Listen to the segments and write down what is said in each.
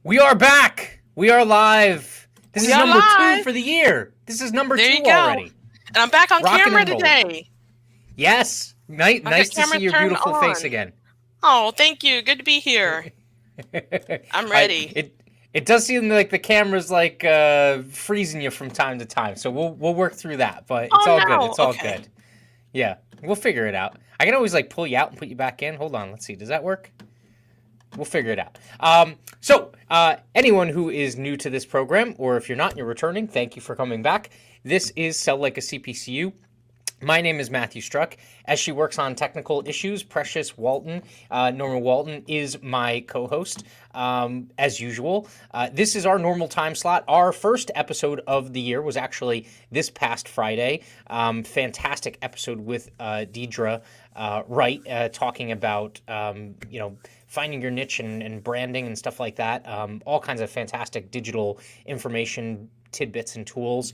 We are back. We are live. This is number 2 for the year. This is number 2 already. And I'm back on camera today. Yes. Nice to see your beautiful face again. Oh, thank you. Good to be here. I'm ready. It does seem like the camera's like freezing you from time to time, so we'll work through that. But it's all good. It's all good. Yeah, we'll figure it out. I can always like pull you out and put you back in. Hold on. Let's see. Does that work? We'll figure it out. So anyone who is new to this program, or if you're not and you're returning, thank you for coming back. This is Sell Like a CPCU. My name is Matthew Struck. As she works on technical issues, Precious Walton, Norma Walton, is my co-host, as usual. This is our normal time slot. Our first episode of the year was actually this past Friday. Fantastic episode with Deidre Wright, talking about, finding your niche and branding and stuff like that. All kinds of fantastic digital information tidbits and tools.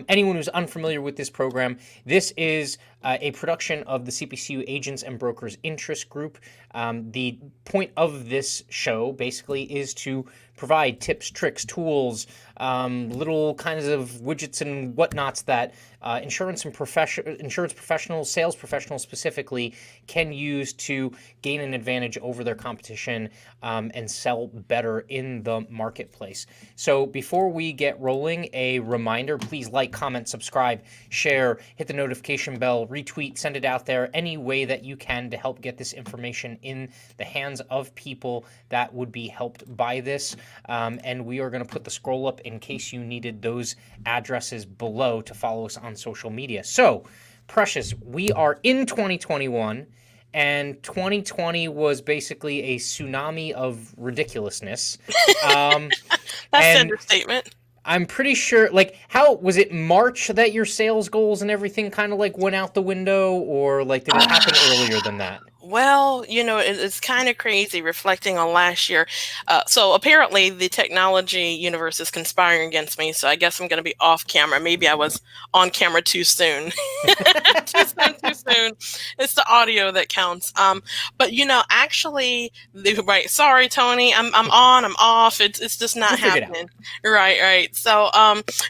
Anyone who's unfamiliar with this program, this is a production of the CPCU Agents and Brokers Interest Group. The point of this show basically is to provide tips, tricks, tools, little kinds of widgets and whatnots that insurance professionals, sales professionals specifically, can use to gain an advantage over their competition and sell better in the marketplace. So before we get rolling, a reminder, please like, comment, subscribe, share, hit the notification bell, retweet, send it out there any way that you can to help get this information in the hands of people that would be helped by this. And we are going to put the scroll up in case you needed those addresses below to follow us on social media. So, Precious, we are in 2021, and 2020 was basically a tsunami of ridiculousness. That's an understatement. I'm pretty sure, how was it March that your sales goals and everything kind of went out the window, or did it happen earlier than that? Well, it's kind of crazy reflecting on last year. So apparently the technology universe is conspiring against me. So I guess I'm going to be off camera. Maybe I was on camera too soon. Too soon. It's the audio that counts. But actually, right. Sorry, Tony. I'm on. I'm off. It's just not happening. Right. So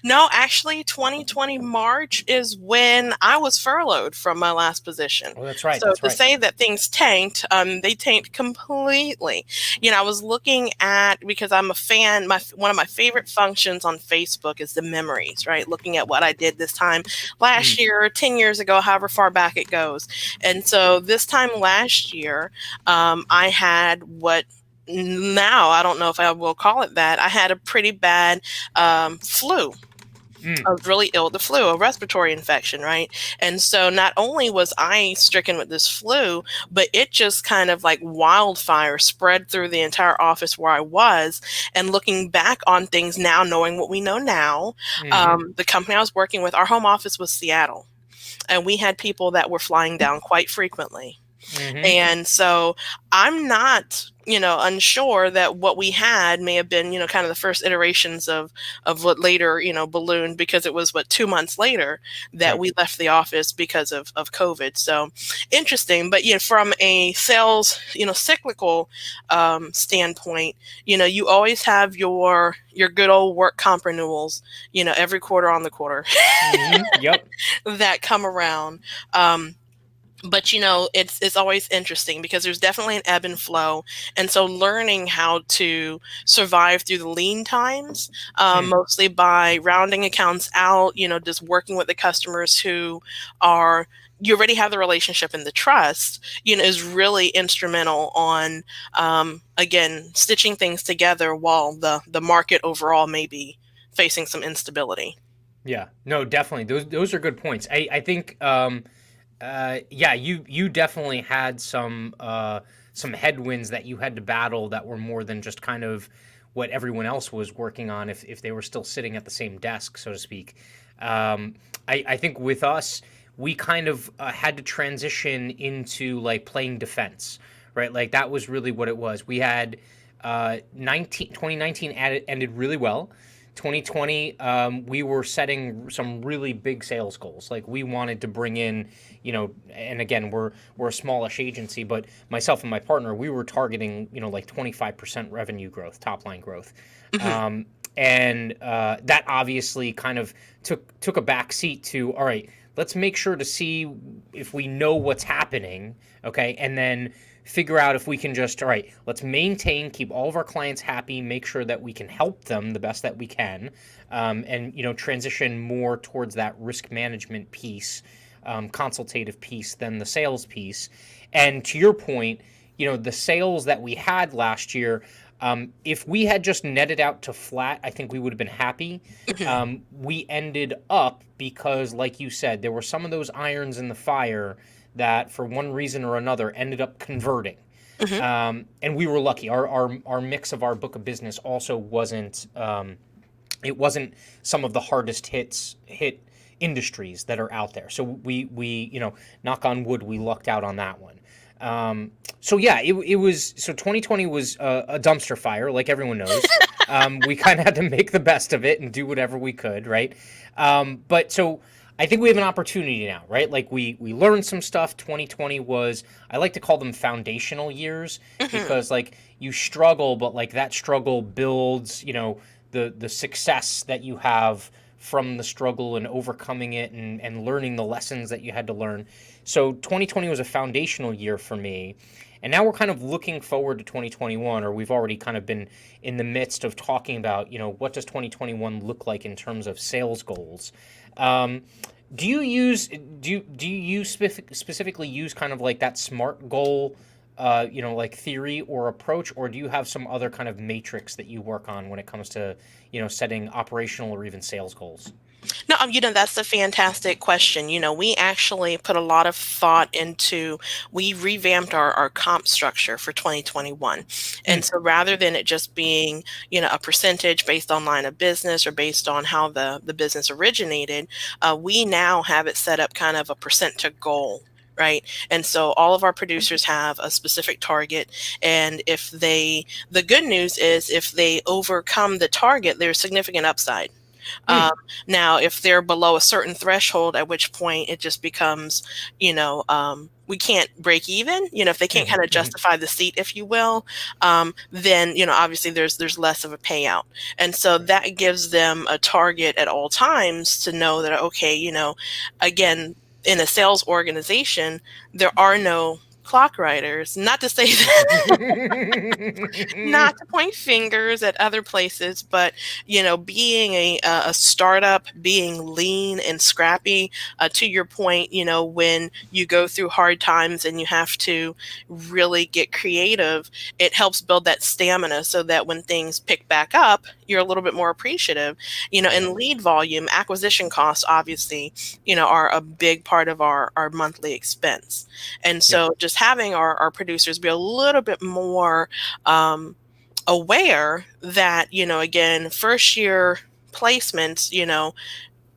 no, actually, 2020 March is when I was furloughed from my last position. Oh, that's right. So to say that things tanked, they tanked completely. I was looking at, because I'm a fan, one of my favorite functions on Facebook is the memories, right? Looking at what I did this time last year, 10 years ago, however far back it goes. And so this time last year, I had what now, I don't know if I will call it that, I had a pretty bad flu. I was really ill with the flu, a respiratory infection, right? And so not only was I stricken with this flu, but it just kind of like wildfire spread through the entire office where I was. And looking back on things now, knowing what we know now, the company I was working with, our home office was Seattle. And we had people that were flying down quite frequently. Mm-hmm. And so I'm not, unsure that what we had may have been, kind of the first iterations of what later, ballooned, because it was 2 months later that Right. we left the office because of COVID. So interesting. But from a sales, cyclical standpoint, you always have your good old work comp renewals, every quarter on the quarter Mm-hmm. Yep. that come around. But it's always interesting because there's definitely an ebb and flow, and so learning how to survive through the lean times, Mm. mostly by rounding accounts out, just working with the customers who are, you already have the relationship and the trust, is really instrumental on, again, stitching things together while the market overall may be facing some instability. Yeah. No, definitely. Those are good points. I think yeah, you definitely had some headwinds that you had to battle that were more than just kind of what everyone else was working on if they were still sitting at the same desk, so to speak. Um, I think with us, we kind of had to transition into like playing defense, right? Like that was really what it was. We had 2019 ended really well. 2020, we were setting some really big sales goals. Like we wanted to bring in, and again, we're a smallish agency, but myself and my partner, we were targeting, like 25% revenue growth, top line growth. Hmm. Um, and that obviously kind of took a back seat to, all right, let's make sure to see if we know what's happening, okay, and then figure out if we can just, all right, let's maintain, keep all of our clients happy, make sure that we can help them the best that we can, and transition more towards that risk management piece, consultative piece than the sales piece. And to your point, the sales that we had last year, if we had just netted out to flat, I think we would have been happy. Hmm. We ended up because, like you said, there were some of those irons in the fire that, for one reason or another, ended up converting. Hmm. And we were lucky. Our mix of our book of business also wasn't it wasn't some of the hardest hit industries that are out there. So we knock on wood, we lucked out on that one. So yeah, it was, so 2020 was a dumpster fire, like everyone knows. We kind of had to make the best of it and do whatever we could, right? But so I think we have an opportunity now, right? Like we learned some stuff. 2020 was, I like to call them foundational years, Hmm. because like you struggle, but like that struggle builds, the success that you have from the struggle and overcoming it, and learning the lessons that you had to learn. So 2020 was a foundational year for me. And now we're kind of looking forward to 2021, or we've already kind of been in the midst of talking about, what does 2021 look like in terms of sales goals. Um, do you specifically use kind of like that SMART goal, like theory or approach, or do you have some other kind of matrix that you work on when it comes to, setting operational or even sales goals? No, that's a fantastic question. We actually put a lot of thought into, we revamped our comp structure for 2021. Hmm. And so rather than it just being, a percentage based on line of business or based on how the business originated, we now have it set up kind of a percent to goal. Right. And so all of our producers have a specific target. And the good news is if they overcome the target, there's significant upside. Hmm. um, Now, if they're below a certain threshold, at which point it just becomes, we can't break even. If they can't Hmm. kind of Hmm. justify the seat, if you will, then obviously there's less of a payout, and so that gives them a target at all times to know that, okay, again, in a sales organization, there are no clock writers. Not to say not to point fingers at other places, but being a startup, being lean and scrappy, to your point, when you go through hard times and you have to really get creative, it helps build that stamina so that when things pick back up, you're a little bit more appreciative. Yeah. In lead volume, acquisition costs obviously, are a big part of our monthly expense. And Yep. so just having our producers be a little bit more um, aware that, again, first year placements,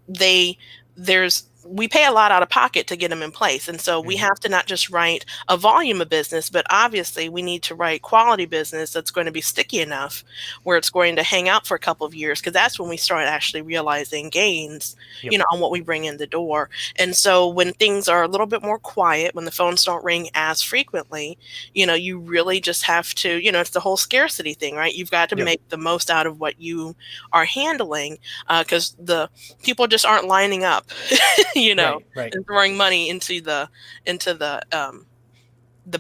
they there's we pay a lot out of pocket to get them in place. And so we have to not just write a volume of business, but obviously we need to write quality business that's going to be sticky enough where it's going to hang out for a couple of years, because that's when we start actually realizing gains, Yep. on what we bring in the door. And so when things are a little bit more quiet, when the phones don't ring as frequently, you really just have to, it's the whole scarcity thing, right? You've got to Yep. make the most out of what you are handling, because the people just aren't lining up, Right. and throwing money into the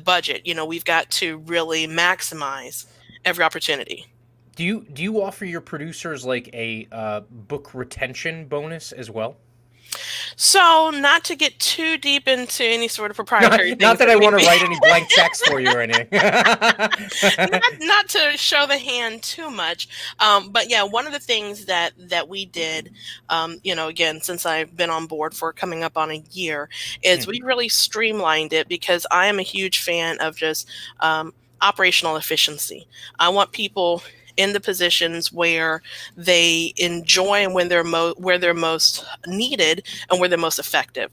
budget. We've got to really maximize every opportunity. Do you offer your producers like a book retention bonus as well? So, not to get too deep into any sort of proprietary Not things that I we want to write any blank checks for you or anything. not to show the hand too much, but yeah, one of the things that we did, again, since I've been on board for coming up on a year, is we really streamlined it, because I am a huge fan of just operational efficiency. I want people in the positions where they enjoy and when where they're most needed and where they're most effective.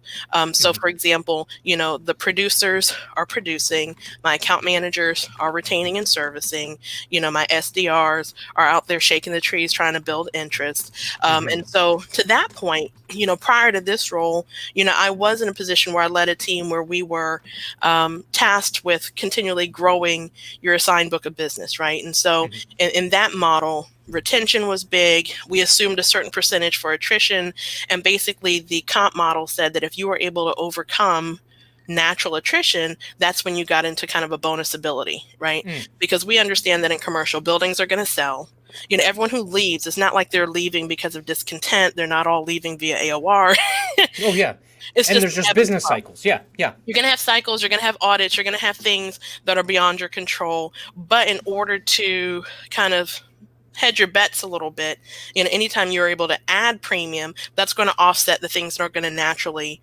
So, for example, the producers are producing, my account managers are retaining and servicing, my SDRs are out there shaking the trees trying to build interest. And so, to that point, prior to this role, I was in a position where I led a team where we were tasked with continually growing your assigned book of business, right? And so, in that model, retention was big. We assumed a certain percentage for attrition. And basically, the comp model said that if you were able to overcome natural attrition, that's when you got into kind of a bonus ability, right? Because we understand that in commercial, buildings are going to sell. Everyone who leaves, it's not like they're leaving because of discontent. They're not all leaving via AOR. Oh, yeah. It's And there's just business cycles. Yeah. You're going to have cycles, you're going to have audits, you're going to have things that are beyond your control. But in order to kind of hedge your bets a little bit, anytime you're able to add premium, that's going to offset the things that are going to naturally,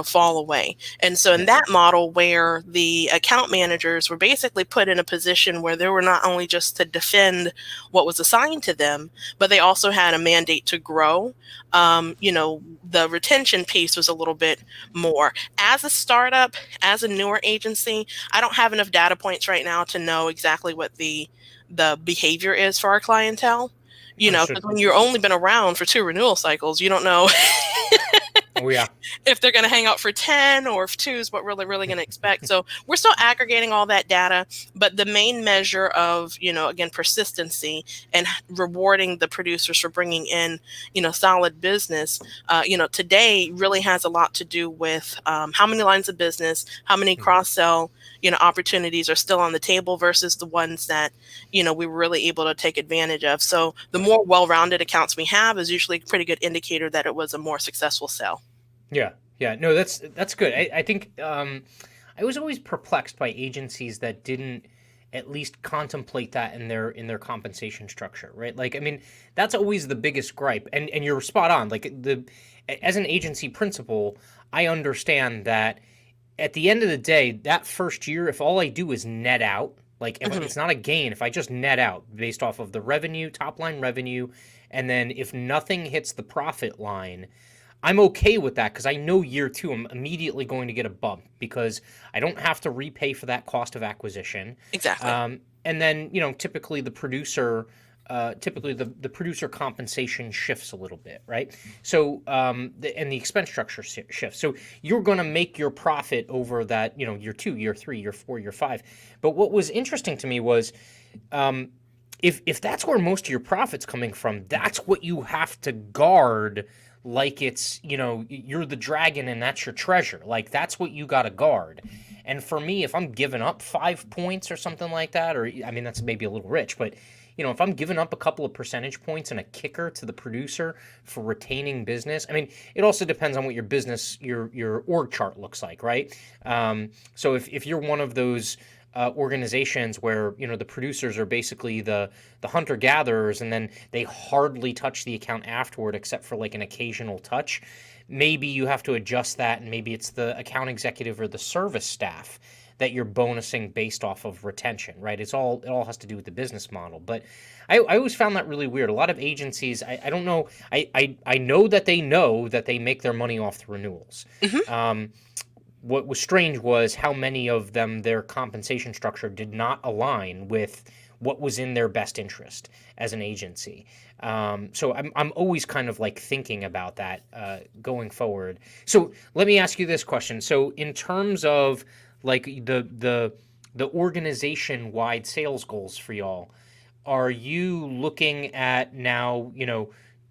fall away. And so in that model, where the account managers were basically put in a position where they were not only just to defend what was assigned to them, but they also had a mandate to grow. The retention piece was a little bit more. As a startup, as a newer agency, I don't have enough data points right now to know exactly what the behavior is for our clientele, because when you're only been around for 2 renewal cycles, you don't know Oh, yeah. if they're going to hang out for 10 or if 2 is what we're really going to expect. So we're still aggregating all that data, but the main measure of, again, persistency and rewarding the producers for bringing in, solid business, today really has a lot to do with how many lines of business, how many cross-sell, opportunities are still on the table versus the ones that, we were really able to take advantage of. So the more well-rounded accounts we have is usually a pretty good indicator that it was a more successful sale. Yeah. No, that's good. I think I was always perplexed by agencies that didn't at least contemplate that in their compensation structure, right? Like, I mean, that's always the biggest gripe. And you're spot on. Like, as an agency principal, I understand that at the end of the day, that first year, if all I do is net out, like if it's not a gain, if I just net out based off of the revenue, top line revenue, and then if nothing hits the profit line, I'm okay with that, because I know year 2 I'm immediately going to get a bump because I don't have to repay for that cost of acquisition. Exactly. And then, typically the producer compensation shifts a little bit, right? So, and the expense structure shifts. So you're going to make your profit over that, year 2, year 3, year 4, year 5. But what was interesting to me was, if that's where most of your profit's coming from, that's what you have to guard. Like it's, you're the dragon and that's your treasure. Like that's what you got to guard. And for me, if I'm giving up 5 points or something like that, or I mean, that's maybe a little rich, but if I'm giving up a couple of percentage points and a kicker to the producer for retaining business, I mean, it also depends on what your business, your org chart looks like, right? So if you're one of those organizations where the producers are basically the hunter gatherers, and then they hardly touch the account afterward except for like an occasional touch, maybe you have to adjust that, and maybe it's the account executive or the service staff that you're bonusing based off of retention, right? It all has to do with the business model. But I always found that really weird. A lot of agencies, I don't know, I know that they make their money off the renewals. Hmm. What was strange was how many of them, their compensation structure did not align with what was in their best interest as an agency. So I'm always kind of like thinking about that going forward. So let me ask you this question. So in terms of like the organization wide sales goals for y'all, are you looking at now,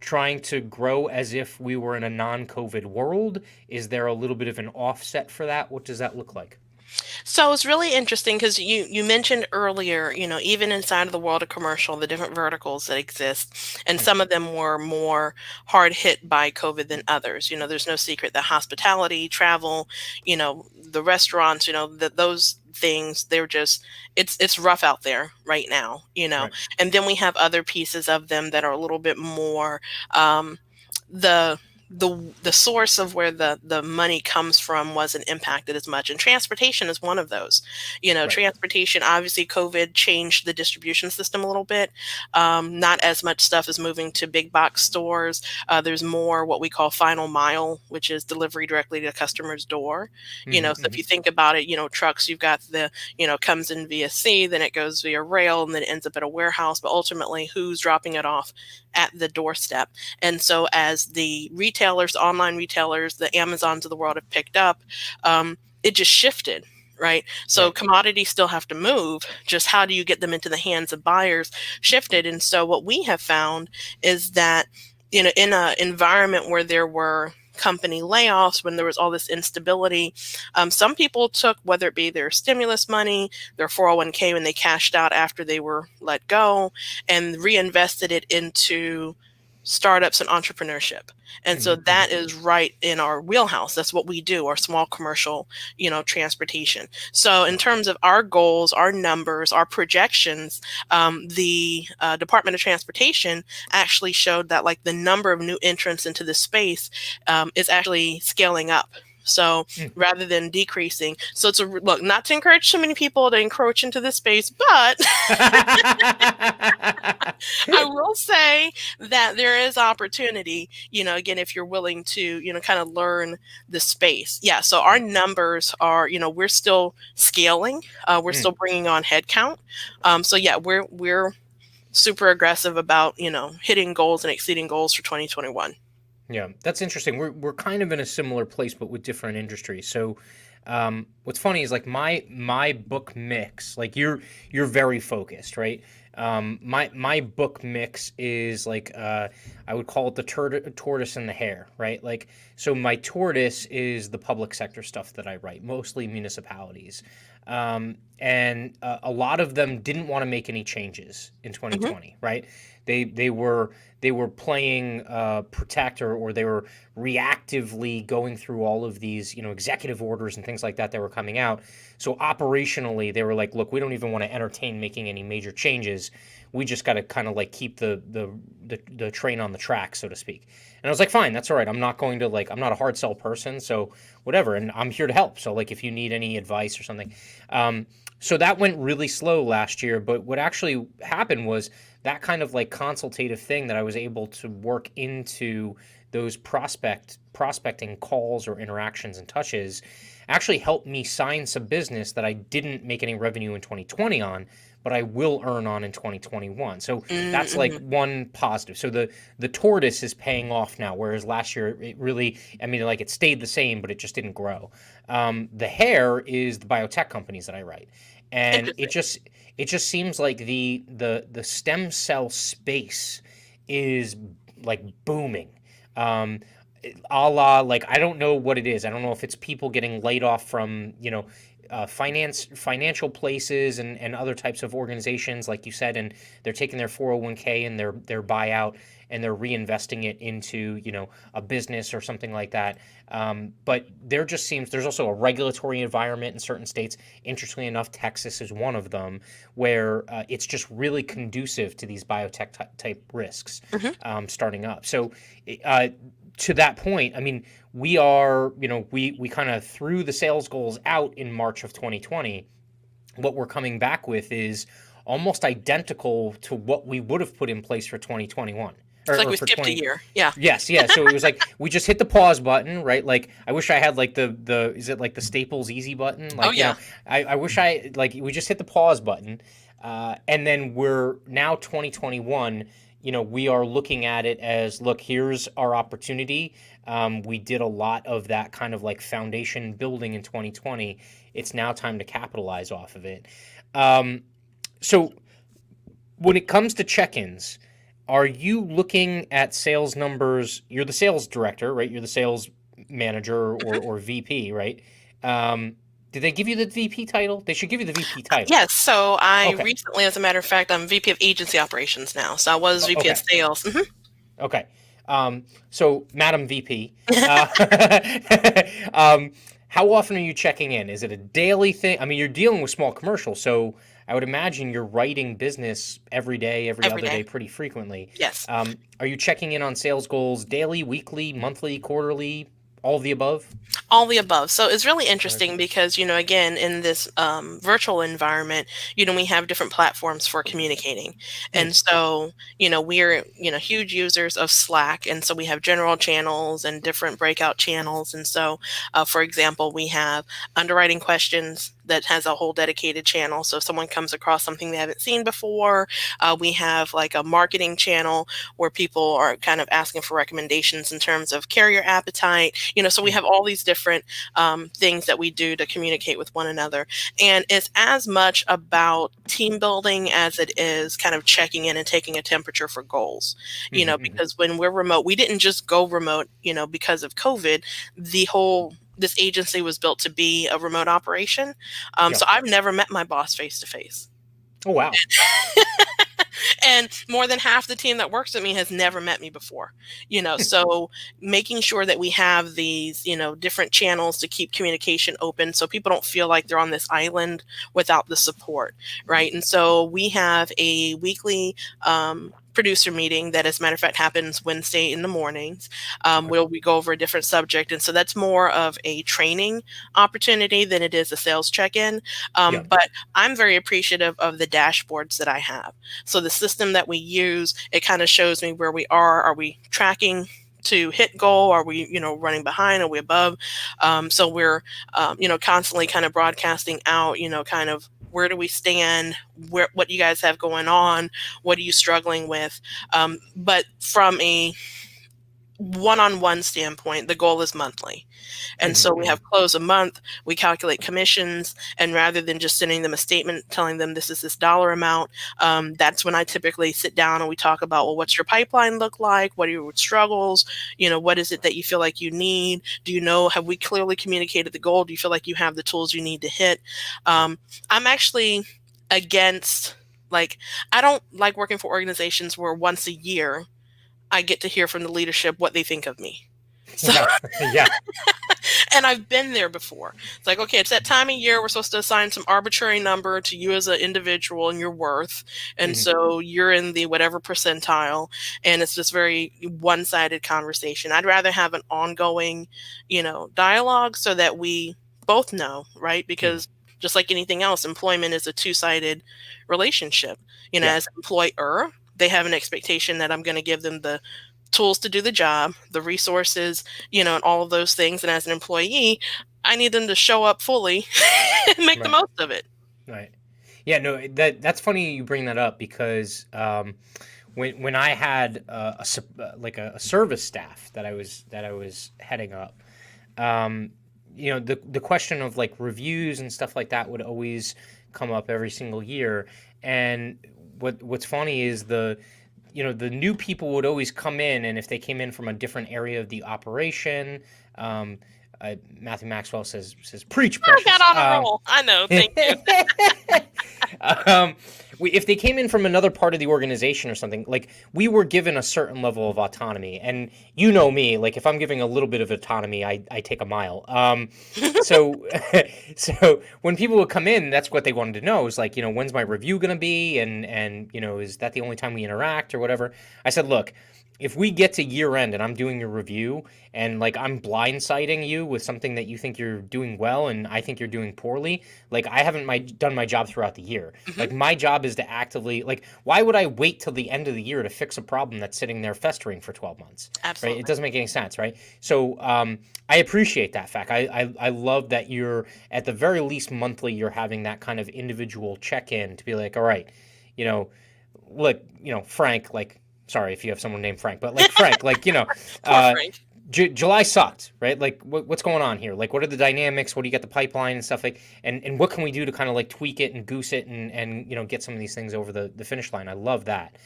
trying to grow as if we were in a non-COVID world? Is there a little bit of an offset for that? What does that look like? So it's really interesting because you mentioned earlier, even inside of the world of commercial, the different verticals that exist, and Mm, some of them were more hard hit by COVID than others. There's no secret that hospitality, travel, the restaurants, that those things, they're just it's rough out there right now, right. and then we have other pieces of them that are a little bit more um, the the source of where the money comes from wasn't impacted as much, and transportation is one of those. Right. Transportation, obviously COVID changed the distribution system a little bit. Not as much stuff is moving to big box stores. There's more what we call final mile, which is delivery directly to the customer's door. Hmm. So if you think about it, trucks, you've got the comes in via sea, then it goes via rail, and then it ends up at a warehouse, but ultimately who's dropping it off at the doorstep? And so, as the retailers, online retailers, the Amazons of the world have picked up, it just shifted, right? So, Right. commodities still have to move. Just how do you get them into the hands of buyers shifted. And so, what we have found is that, in an environment where there were company layoffs, when there was all this instability, some people took, whether it be their stimulus money, their 401k when they cashed out after they were let go, and reinvested it into startups and entrepreneurship. And so Hmm. Hmm. that is right in our wheelhouse. That's what we do, our small commercial, transportation. So in Right. terms of our goals, our numbers, our projections, the Department of Transportation actually showed that like the number of new entrants into the space is actually scaling up. So Mm. rather than decreasing, so it's a look, not to encourage too many people to encroach into this space, but I will say that there is opportunity, again, if you're willing to, kind of learn the space. Yeah. So our Right. numbers are, we're still scaling. We're Mm. still bringing on headcount. So yeah, we're super aggressive about, hitting goals and exceeding goals for 2021. Yeah, that's interesting. We're kind of in a similar place, but with different industries. So, what's funny is like my book mix. Like you're very focused, right? My book mix is like I would call it the tortoise and the hare, right? Like so, my tortoise is the public sector stuff that I write, mostly municipalities, and a lot of them didn't want to make any changes in Hmm. 2020, right? They were playing protect or they were reactively going through all of these executive orders and things like that were coming out. So operationally they were like, look, we don't even want to entertain making any major changes. We just got to kind of like keep the train on the track, so to speak. And I was like, fine, that's all right. I'm not going to like, I'm not a hard sell person, so whatever, and I'm here to help. So like if you need any advice or something. So that went really slow last year, but what actually happened was that kind of like consultative thing that I was able to work into those prospecting calls or interactions and touches actually helped me sign some business that I didn't make any revenue in 2020 on, but I will earn on in 2021. So that's like Mm-hmm. one positive. So the tortoise is paying off now, whereas last year it really, I mean, like it stayed the same, but it just didn't grow. The hare is the biotech companies that I write, and it Interesting. just it just seems like the stem cell space is like booming. Um, a la like I don't know what it is. I don't know if it's people getting laid off from financial places and other types of organizations, like you said, and they're taking their 401k and their buyout and they're reinvesting it into a business or something like that. But there just seems there's also a regulatory environment in certain states. Interestingly enough, Texas is one of them where it's just really conducive to these biotech type risks Hmm. starting up. So uh, to that point, I mean, we are, we kind of threw the sales goals out in March of 2020. What we're coming back with is almost identical to what we would have put in place for 2021 It's like or we for skipped a 20. year. Yeah. Yes, yeah. So it was like we just hit the pause button, right? Like I wish I had like the is it like the Staples easy button? Oh Like, yeah. I wish I like we just hit the pause button. And then we're now 2021, we are looking at it as, look, here's our opportunity. We did a lot of that kind of like foundation building in 2020. It's now time to capitalize off of it. So when it comes to check-ins, are you looking at sales numbers? You're the sales director, right? You're the sales manager or VP, right? Did they give you the VP title? They should give you the VP title. Yes. So I Okay. recently, as a matter of fact, I'm VP of agency operations now. So I was VP of Okay. sales. Okay. So, Madam VP, uh, um, how often are you checking in? Is it a daily thing? I mean, you're dealing with small commercial, so I would imagine you're writing business every day, every Every other day. day, pretty frequently. Yes. Are you checking in on sales goals daily, weekly, monthly, quarterly, all of the above? All the above. So it's really All right. interesting because, again, in this virtual environment, we have different platforms for communicating. Hmm. And so, we're, huge users of Slack. And so we have general channels and different breakout channels. And so, for example, we have underwriting questions that has a whole dedicated channel. So if someone comes across something they haven't seen before, we have like a marketing channel where people are kind of asking for recommendations in terms of carrier appetite. So we Hmm. have all these different things that we do to communicate with one another. And it's as much about team building as it is kind of checking in and taking a temperature for goals. Hmm. Because when we're remote, we didn't just go remote, because of COVID. This agency was built to be a remote operation. Yeah. So I've never met my boss face to face. Oh, wow. And more than half the team that works with me has never met me before. So making sure that we have these, different channels to keep communication open so people don't feel like they're on this island without the support, right? And so we have a weekly producer meeting that, as a matter of fact, happens Wednesday in the mornings, Okay. where we go over a different subject. And so that's more of a training opportunity than it is a sales check-in. Yeah. But I'm very appreciative of the dashboards that I have. So the system that we use, it kind of shows me where we are. Are we tracking to hit goal? Are we, running behind? Are we above? So we're, constantly kind of broadcasting out, kind of where do we stand? What you guys have going on? What are you struggling with? But from a one-on-one standpoint, the goal is monthly. And Hmm. so we Hmm. have close a month, we calculate commissions, and rather than just sending them a statement telling them this is this dollar amount, that's when I typically sit down and we talk about, well, what's your pipeline look like? What are your struggles? What is it that you feel like you need? Have we clearly communicated the goal? Do you feel like you have the tools you need to hit? I'm actually against, like, I don't like working for organizations where once a year I get to hear from the leadership what they think of me. So, Yeah. Yeah. and I've been there before. It's like, okay, it's that time of year we're supposed to assign some arbitrary number to you as an individual and your worth. And Hmm. so you're in the whatever percentile. And it's just very one-sided conversation. I'd rather have an ongoing, dialogue so that we both know, right? Hmm. Because just like anything else, employment is a two-sided relationship. Yeah. As an employer, they have an expectation that I'm going to give them the tools to do the job, the resources, and all of those things. And as an employee, I need them to show up fully and make the Right. most of it. Right. Yeah, no, that's funny you bring that up because when I had like a service staff that I was heading up, the question of like reviews and stuff like that would always come up every single year. And what's funny is the new people would always come in, and if they came in from a different area of the operation, um, Matthew Maxwell says preach, I got precious. on a roll. I know. Thank you. um, if they came in from another part of the organization or something, like we were given a certain level of autonomy, and me, like if I'm giving a little bit of autonomy, I take a mile. So so when people would come in, that's what they wanted to know is like, when's my review gonna be, and is that the only time we interact or whatever? I said, look. if we get to year end and I'm doing your review and like I'm blindsiding you with something that you think you're doing well and I think you're doing poorly, like I haven't done my job throughout the year. Hmm. Like my job is to actively like why would I wait till the end of the year to fix a problem that's sitting there festering for 12 months, right? It Absolutely. doesn't make any sense, right? So I appreciate that fact. I love that you're at the very least monthly you're having that kind of individual check-in to be like, all right, you know, look, Frank, like, sorry if you have someone named Frank, but like Frank, like, Poor uh, Frank. July sucked, right? Like, what's going on here? Like, what are the dynamics? What do you got the pipeline and stuff like? And what can we do to kind of like tweak it and goose it and get some of these things over the finish line? I love that.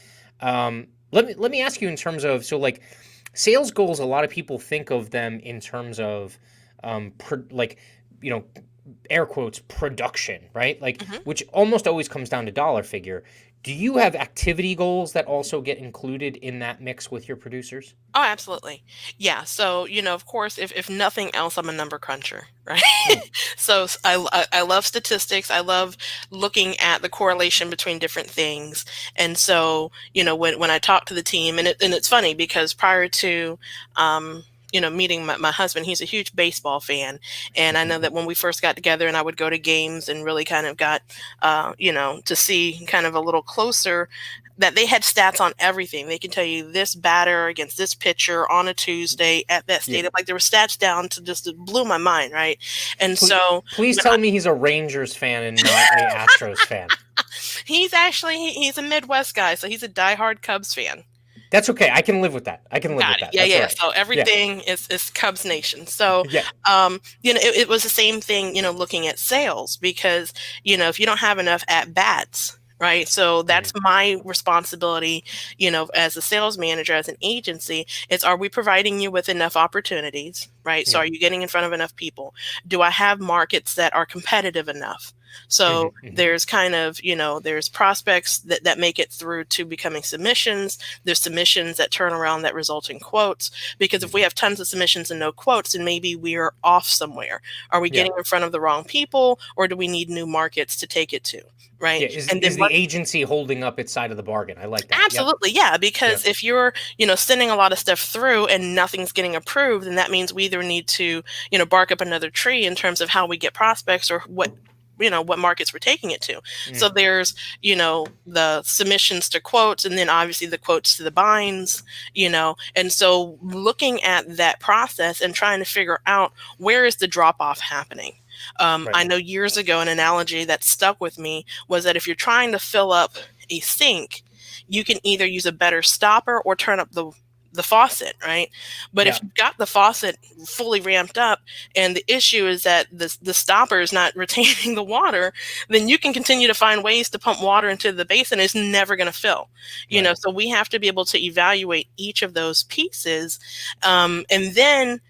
Let me ask you in terms of so like sales goals. A lot of people think of them in terms of like you know air quotes production, right? Like Hmm. which almost always comes down to dollar figure. Do you have activity goals that also get included in that mix with your producers? Oh, absolutely. Yeah. So, of course, if nothing else, I'm a number cruncher, right? Mm, So I love statistics. I love looking at the correlation between different things. And so, when I talk to the team, and it's funny because prior to, meeting my husband, he's a huge baseball fan. And I know that when we first got together and I would go to games and really kind of got, to see kind of a little closer that they had stats on everything. They can tell you this batter against this pitcher on a Tuesday at that yeah. stadium. Like there were stats down to just it blew my mind, right? And Please, so please when tell me he's a Rangers fan and not a Astros fan. he's a Midwest guy, so he's a diehard Cubs fan. That's okay. I can live with that. I can live with Got it. that. Yeah, That's all yeah. right. So Yeah. everything is Cubs Nation. So, Yeah. it was the same thing, looking at sales because, if you don't have enough at bats, right? So Mhm. that's my responsibility, as a sales manager, as an agency, is are we providing you with enough opportunities, right? So Yeah. are you getting in front of enough people? Do I have markets that are competitive enough? So Hmm. Hmm. there's kind of, there's prospects that make it through to becoming submissions. There's submissions that turn around that result in quotes. Because if we have tons of submissions and no quotes, then maybe we're off somewhere. Are we Yeah. getting in front of the wrong people or do we need new markets to take it to? Right. Yeah. Is And then is the agency holding up its side of the bargain? I like that. Yep. absolutely, yeah, Yep. because if you're, sending a lot of stuff through and nothing's getting approved, then that means we either need to, bark up another tree in terms of how we get prospects or what markets we're taking it to. So Mm, there's, the submissions to quotes and then obviously the quotes to the binds, and so looking at that process and trying to figure out where is the drop off happening. right. I know years ago, an analogy that stuck with me was that if you're trying to fill up a sink, you can either use a better stopper or turn up the faucet, right? But if Yeah. you've got the faucet fully ramped up and the issue is that the stopper is not retaining the water, then you can continue to find ways to pump water into the basin. It's never going to fill, Right. so we have to be able to evaluate each of those pieces, and then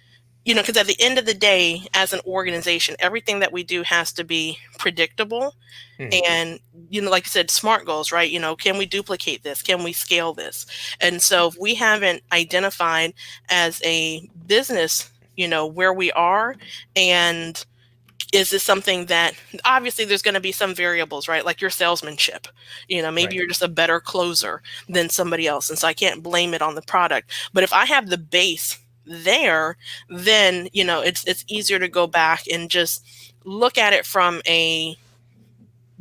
because at the end of the day, as an organization, everything that we do has to be predictable. Hmm. And, like you said, SMART goals, right? Can we duplicate this? Can we scale this? And so if we haven't identified as a business, where we are and is this something that obviously there's going to be some variables, right? Like your salesmanship, maybe Right. you're just a better closer than somebody else. And so I can't blame it on the product. But if I have the base there, then, it's easier to go back and just look at it from a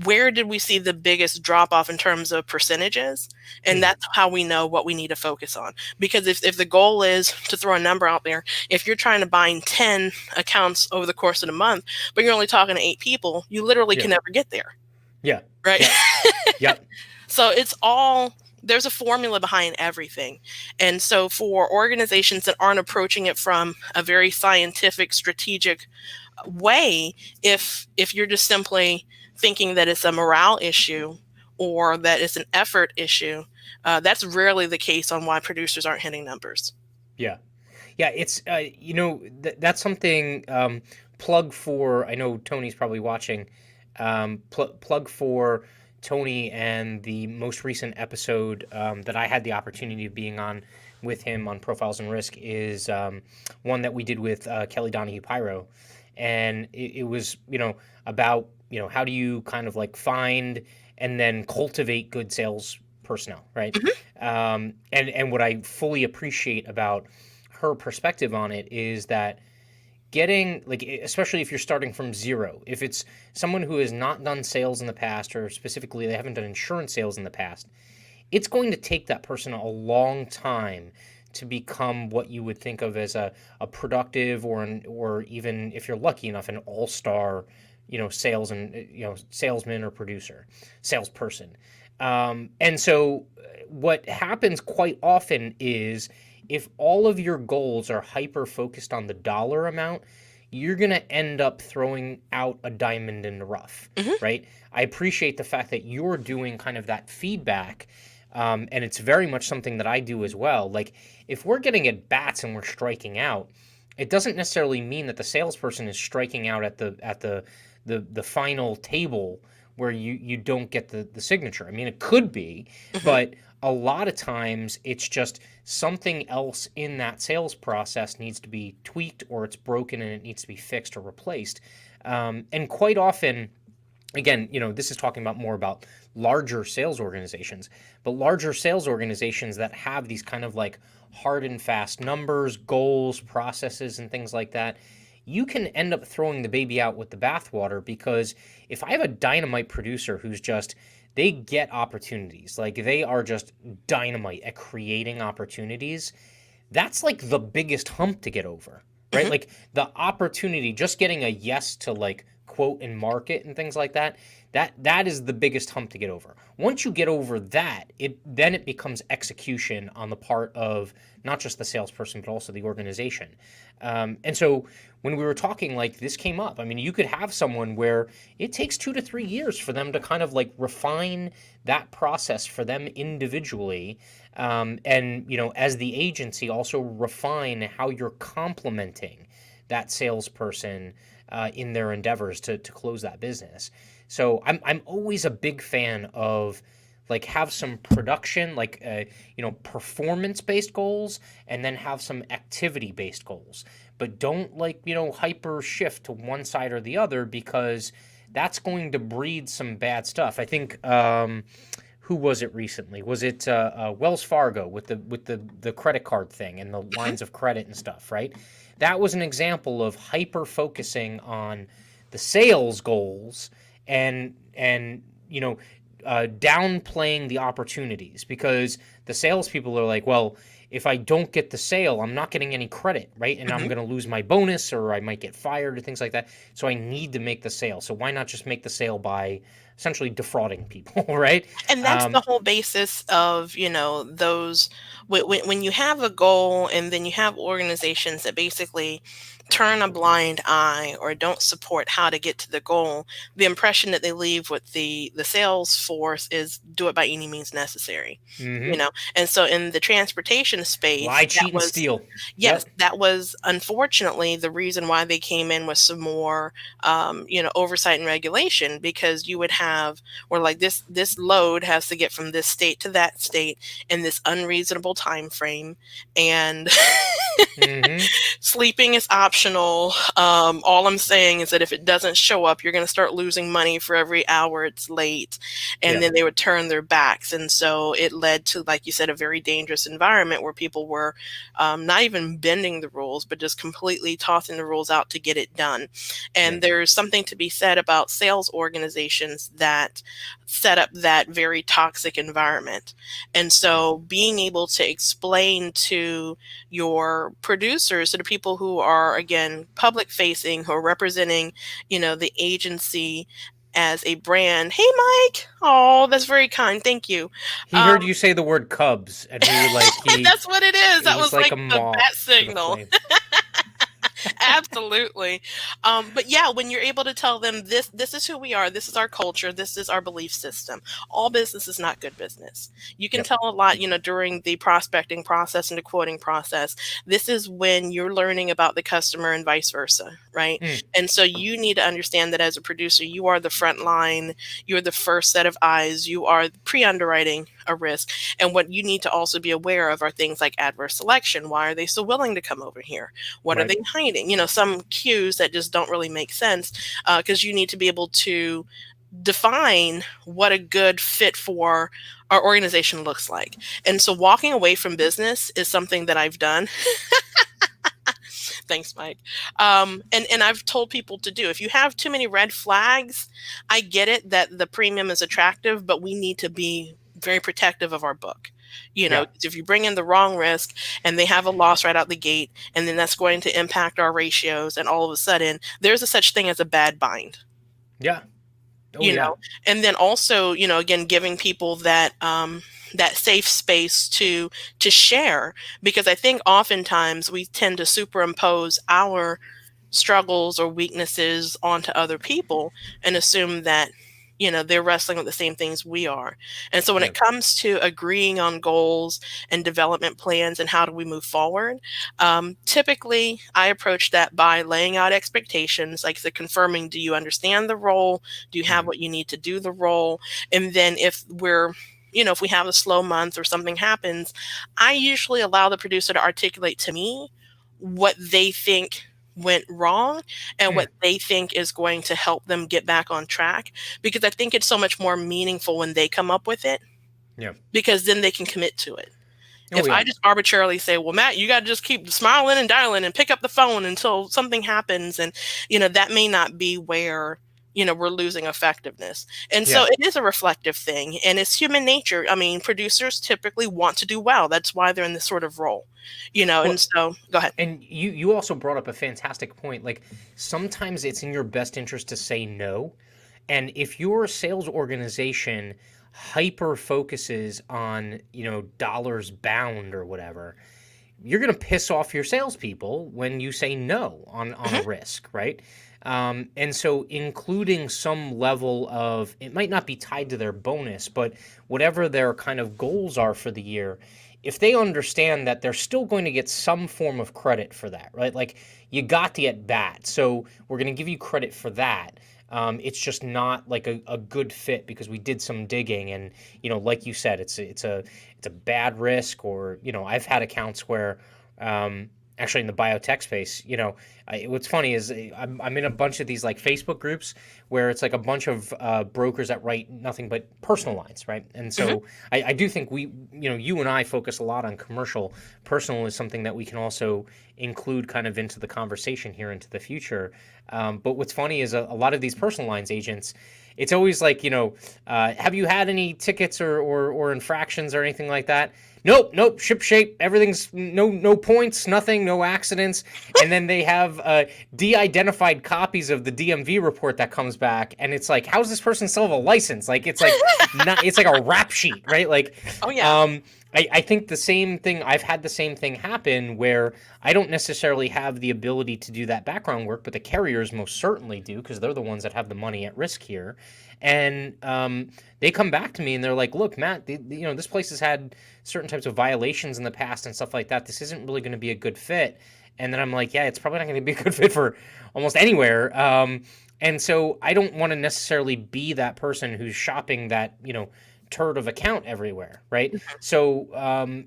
where did we see the biggest drop off in terms of percentages? And Hmm. that's how we know what we need to focus on. Because if the goal is to throw a number out there, if you're trying to bind 10 accounts over the course of the month, but you're only talking to 8 people, you literally Yeah. can never get there. Yeah. Right. Yep. Yep. So there's a formula behind everything. And so for organizations that aren't approaching it from a very scientific, strategic way, if you're just simply thinking that it's a morale issue or that it's an effort issue, that's rarely the case on why producers aren't hitting numbers. Yeah. Yeah, it's that's something plug for. I know Tony's probably watching. Plug for Tony and the most recent episode that I had the opportunity of being on with him on Profiles and Risk is one that we did with Kelly Donahue Pyro, and it was about how do you kind of like find and then cultivate good sales personnel, right? Mhm. And what I fully appreciate about her perspective on it is that getting like, especially if you're starting from zero, if it's someone who has not done sales in the past, or specifically they haven't done insurance sales in the past, it's going to take that person a long time to become what you would think of as a productive, or even if you're lucky enough, an all-star, sales and salesman or producer, salesperson. And so what happens quite often is, if all of your goals are hyper focused on the dollar amount, you're going to end up throwing out a diamond in the rough, Mhm. right? I appreciate the fact that you're doing kind of that feedback. And it's very much something that I do as well. Like, if we're getting at bats and we're striking out, it doesn't necessarily mean that the salesperson is striking out at the final table where you don't get the signature. I mean, it could be, Mhm. but a lot of times it's just something else in that sales process needs to be tweaked, or it's broken and it needs to be fixed or replaced. And quite often, again, this is talking about more about larger sales organizations, but larger sales organizations that have these kind of like hard and fast numbers, goals, processes, and things like that, you can end up throwing the baby out with the bathwater. Because if I have a dynamite producer who's just, they get opportunities, like they are just dynamite at creating opportunities, that's like the biggest hump to get over, right? Mhm. Like, the opportunity, just getting a yes to like quote and market and things like that, that is the biggest hump to get over. Once you get over that, it becomes execution on the part of not just the salesperson but also the organization. And so when we were talking, like, this came up. I mean, you could have someone where it takes 2 to 3 years for them to kind of like refine that process for them individually, and as the agency, also refine how you're complementing that salesperson in their endeavors to close that business. So I'm always a big fan of, like, have some production, like, performance based goals, and then have some activity based goals. But don't, like, hyper shift to one side or the other, because that's going to breed some bad stuff. I think, who was it recently? Was it Wells Fargo with the credit card thing and the Mhm. lines of credit and stuff, right? That was an example of hyper focusing on the sales goals, and downplaying the opportunities, because the salespeople are like, well, if I don't get the sale, I'm not getting any credit, right? And I'm Mhm. going to lose my bonus, or I might get fired, or things like that. So I need to make the sale. So why not just make the sale by essentially defrauding people, right? And that's the Um, whole basis of, those when you have a goal and then you have organizations that basically turn a blind eye or don't support how to get to the goal, the impression that they leave with the sales force is do it by any means necessary. mhm. And so in the transportation space, Lie, cheat, and steal. yes, Yep. that was unfortunately the reason why they came in with some more, oversight and regulation, because you would have, or like, this load has to get from this state to that state in this unreasonable time frame, and Mhm. sleeping is optional. All I'm saying is that if it doesn't show up, you're going to start losing money for every hour it's late. And Yep. then they would turn their backs. And so it led to, like you said, a very dangerous environment where people were, not even bending the rules, but just completely tossing the rules out to get it done. And Yep. there's something to be said about sales organizations that set up that very toxic environment. And Yep. so being able to explain to your producers, so the people who are, again, public facing, who are representing, the agency as a brand. Hey, Mike. Oh, that's very kind. Thank you. He Um, heard you say the word Cubs, and he like he that's what it is. That he's was like like a the bat moth to the signal. flame. Absolutely. But yeah, when you're able to tell them this is who we are, this is our culture, this is our belief system. All business is not good business. You can Yep. tell a lot, during the prospecting process and the quoting process. This is when you're learning about the customer and vice versa, right? Mm. And so you need to understand that as a producer, you are the front line, you're the first set of eyes, you are pre-underwriting a risk. And what you need to also be aware of are things like adverse selection. Why are they so willing to come over here? What are Right. they hiding? Some cues that just don't really make sense, because you need to be able to define what a good fit for our organization looks like. And so walking away from business is something that I've done. Thanks, Mike. And I've told people to do. If you have too many red flags, I get it that the premium is attractive, but we need to be very protective of our book. You know, Yeah. 'cause if you bring in the wrong risk and they have a loss right out the gate, and then that's going to impact our ratios, and all of a sudden there's a such thing as a bad bind. Yeah. Oh You yeah. know, and then also, you know, again, giving people that that safe space to share, because I think oftentimes we tend to superimpose our struggles or weaknesses onto other people and assume that, you know, they're wrestling with the same things we are. And so when Yeah. it comes to agreeing on goals and development plans and how do we move forward, typically I approach that by laying out expectations, like the confirming, do you understand the role? Do you have Mhm. what you need to do the role? And then if we're, you know, if we have a slow month or something happens, I usually allow the producer to articulate to me what they think went wrong and Mm. what they think is going to help them get back on track, because I think it's so much more meaningful when they come up with it, Yeah. because then they can commit to it. Oh If I yeah. just arbitrarily say, well, Matt, you got to just keep smiling and dialing and pick up the phone until something happens, and, you know, that may not be where, you know, we're losing effectiveness. And so Yeah. it is a reflective thing, and it's human nature. I mean, producers typically want to do well. That's why they're in this sort of role, you know, and Well, so go ahead. and you also brought up a fantastic point. Like sometimes it's in your best interest to say no. And if your sales organization hyper focuses on, dollars bound or whatever, you're going to piss off your salespeople when you say no on a Mhm. risk, right? And so, including some level of, it might not be tied to their bonus, but whatever their kind of goals are for the year, if they understand that they're still going to get some form of credit for that, right? Like you got the at bat, so we're going to give you credit for that. It's just not like a good fit because we did some digging, and like you said, it's a bad risk, or I've had accounts where, actually in the biotech space, what's funny is I'm in a bunch of these like Facebook groups where it's like a bunch of brokers that write nothing but personal lines, right? And Mhm. so I do think you and I focus a lot on commercial. Personal is something that we can also include kind of into the conversation here into the future. But what's funny is a lot of these personal lines agents, it's always like, have you had any tickets or infractions or anything like that? Nope, nope, ship shape, everything's no points, nothing, no accidents. And then they have de-identified copies of the DMV report that comes back, and it's like, how's this person still have a license? Like it's like not, it's like a rap sheet, right? Like, Oh yeah. um, I think the same thing. I've had the same thing happen where I don't necessarily have the ability to do that background work, but the carriers most certainly do because they're the ones that have the money at risk here. And they come back to me and they're like, "Look, Matt, this place has had certain types of violations in the past and stuff like that. This isn't really going to be a good fit." And then I'm like, "Yeah, it's probably not going to be a good fit for almost anywhere." And so I don't want to necessarily be that person who's shopping that turd of account everywhere, right? So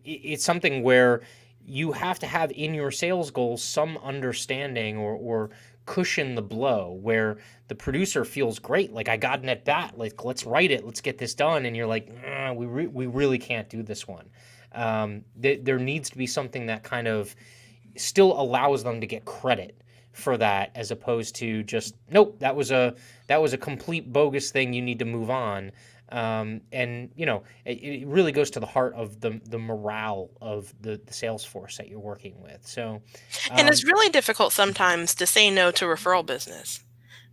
it's something where you have to have in your sales goals some understanding or cushion the blow where the producer feels great, like I got an at bat, like let's write it, let's get this done, and you're like, we really can't do this one. There needs to be something that kind of still allows them to get credit for that, as opposed to just nope, that was a complete bogus thing. You need to move on. And it really goes to the heart of the morale of the sales force that you're working with. So, And it's um, really difficult sometimes to say no to referral business,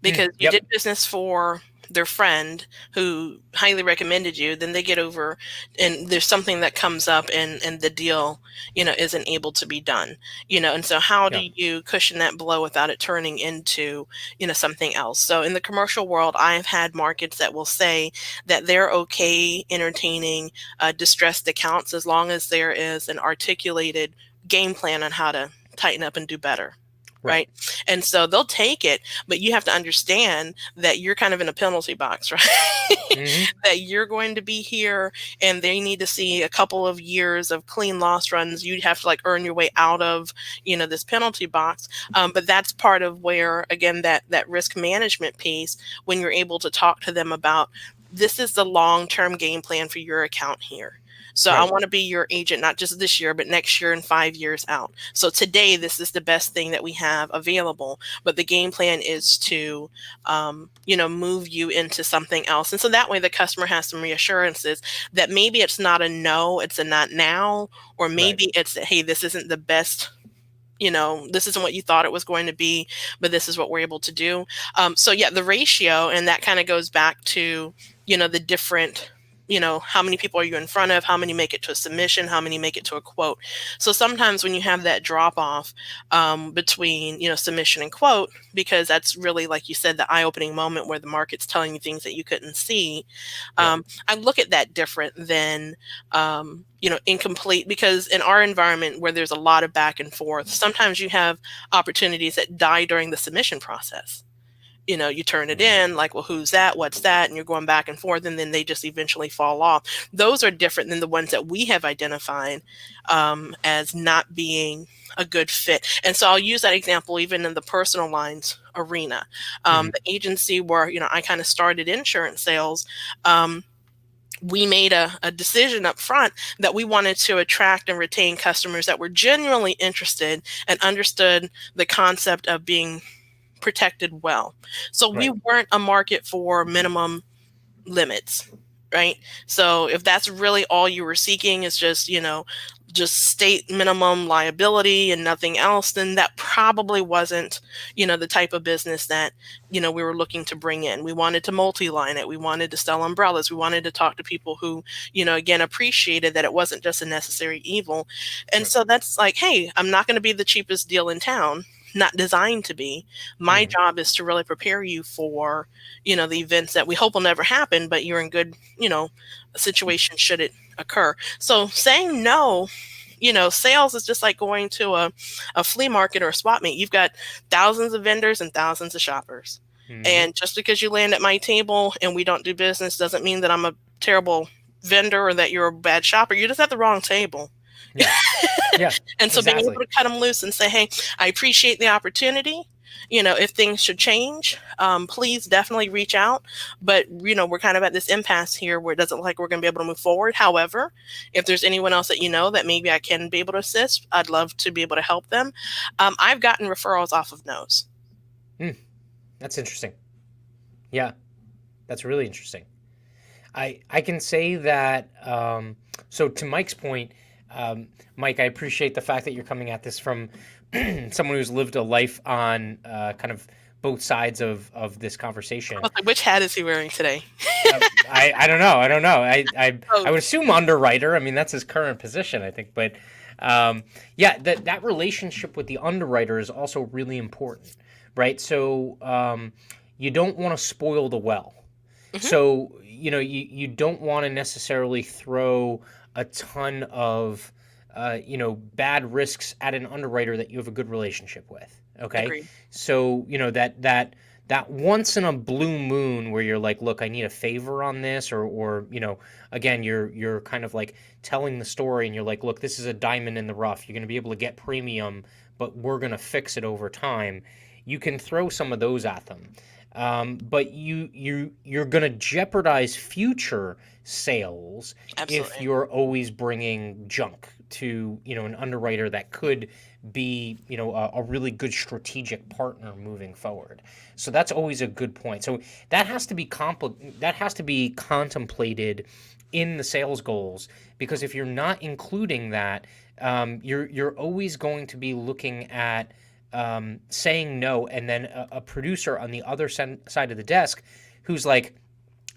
because you yep, did business for their friend who highly recommended you, then they get over and there's something that comes up, and the deal, you know, isn't able to be done, you know. And so how do yeah, you cushion that blow without it turning into, you know, something else? So in the commercial world, I've had markets that will say that they're okay entertaining distressed accounts as long as there is an articulated game plan on how to tighten up and do better. right? And so they'll take it, but you have to understand that you're kind of in a penalty box, right? Mm-hmm. That you're going to be here and they need to see a couple of years of clean loss runs. You'd have to like earn your way out of, this penalty box. But that's part of where, again, that risk management piece, when you're able to talk to them about, this is the long-term game plan for your account here. So I Right. want to be your agent, not just this year, but next year and 5 years out. So today, this is the best thing that we have available. But the game plan is to, move you into something else. And so that way the customer has some reassurances that maybe it's not a no, it's a not now, or Right. maybe it's, hey, this isn't the best, this isn't what you thought it was going to be, but this is what we're able to do. So yeah, the ratio, and that kind of goes back to, the different, how many people are you in front of, how many make it to a submission, how many make it to a quote. So sometimes when you have that drop off between, submission and quote, because that's really, like you said, the eye-opening moment where the market's telling you things that you couldn't see. Yeah. I look at that different than, incomplete, because in our environment where there's a lot of back and forth, sometimes you have opportunities that die during the submission process. You turn it in, like, well, who's that? What's that? And you're going back and forth, and then they just eventually fall off. Those are different than the ones that we have identified as not being a good fit. And so I'll use that example even in the personal lines arena. Mm-hmm. The agency where, I kind of started insurance sales, we made a decision up front that we wanted to attract and retain customers that were genuinely interested and understood the concept of being protected well. So we Right. weren't a market for minimum limits, right? So if that's really all you were seeking is just state minimum liability and nothing else, then that probably wasn't, the type of business that, we were looking to bring in. We wanted to multi-line it. We wanted to sell umbrellas. We wanted to talk to people who, again, appreciated that it wasn't just a necessary evil. And Right. so that's like, hey, I'm not going to be the cheapest deal in town. Not designed to be. My Mm-hmm. job is to really prepare you for, the events that we hope will never happen, but you're in good, situation should it occur. So saying no, sales is just like going to a flea market or a swap meet. You've got thousands of vendors and thousands of shoppers. Mm-hmm. And just because you land at my table and we don't do business doesn't mean that I'm a terrible vendor or that you're a bad shopper. You just at the wrong table. Yeah. Yeah. And so being able Exactly. to cut them loose and say, hey, I appreciate the opportunity. If things should change, please definitely reach out. But, we're kind of at this impasse here where it doesn't look like we're going to be able to move forward. However, if there's anyone else that that maybe I can be able to assist, I'd love to be able to help them. I've gotten referrals off of no's. That's interesting. Yeah. That's really interesting. I can say that, so to Mike's point, Mike, I appreciate the fact that you're coming at this from someone who's lived a life on kind of both sides of this conversation. Which hat is he wearing today? I don't know. I don't know. Oh. I would assume underwriter. I mean, that's his current position, I think. But yeah, that relationship with the underwriter is also really important, right? So you don't want to spoil the well. Mm-hmm. So, you don't want to necessarily throw a ton of, bad risks at an underwriter that you have a good relationship with. Okay. Agreed. So, that once in a blue moon where you're like, look, I need a favor on this, or, again, you're kind of like telling the story and you're like, look, this is a diamond in the rough. You're going to be able to get premium, but we're going to fix it over time. You can throw some of those at them. But you're going to jeopardize future sales. Absolutely. If you're always bringing junk to an underwriter that could be a really good strategic partner moving forward. So that's always a good point. So that has to be contemplated in the sales goals, because if you're not including that, you're always going to be looking at saying no, and then a producer on the other side of the desk who's like,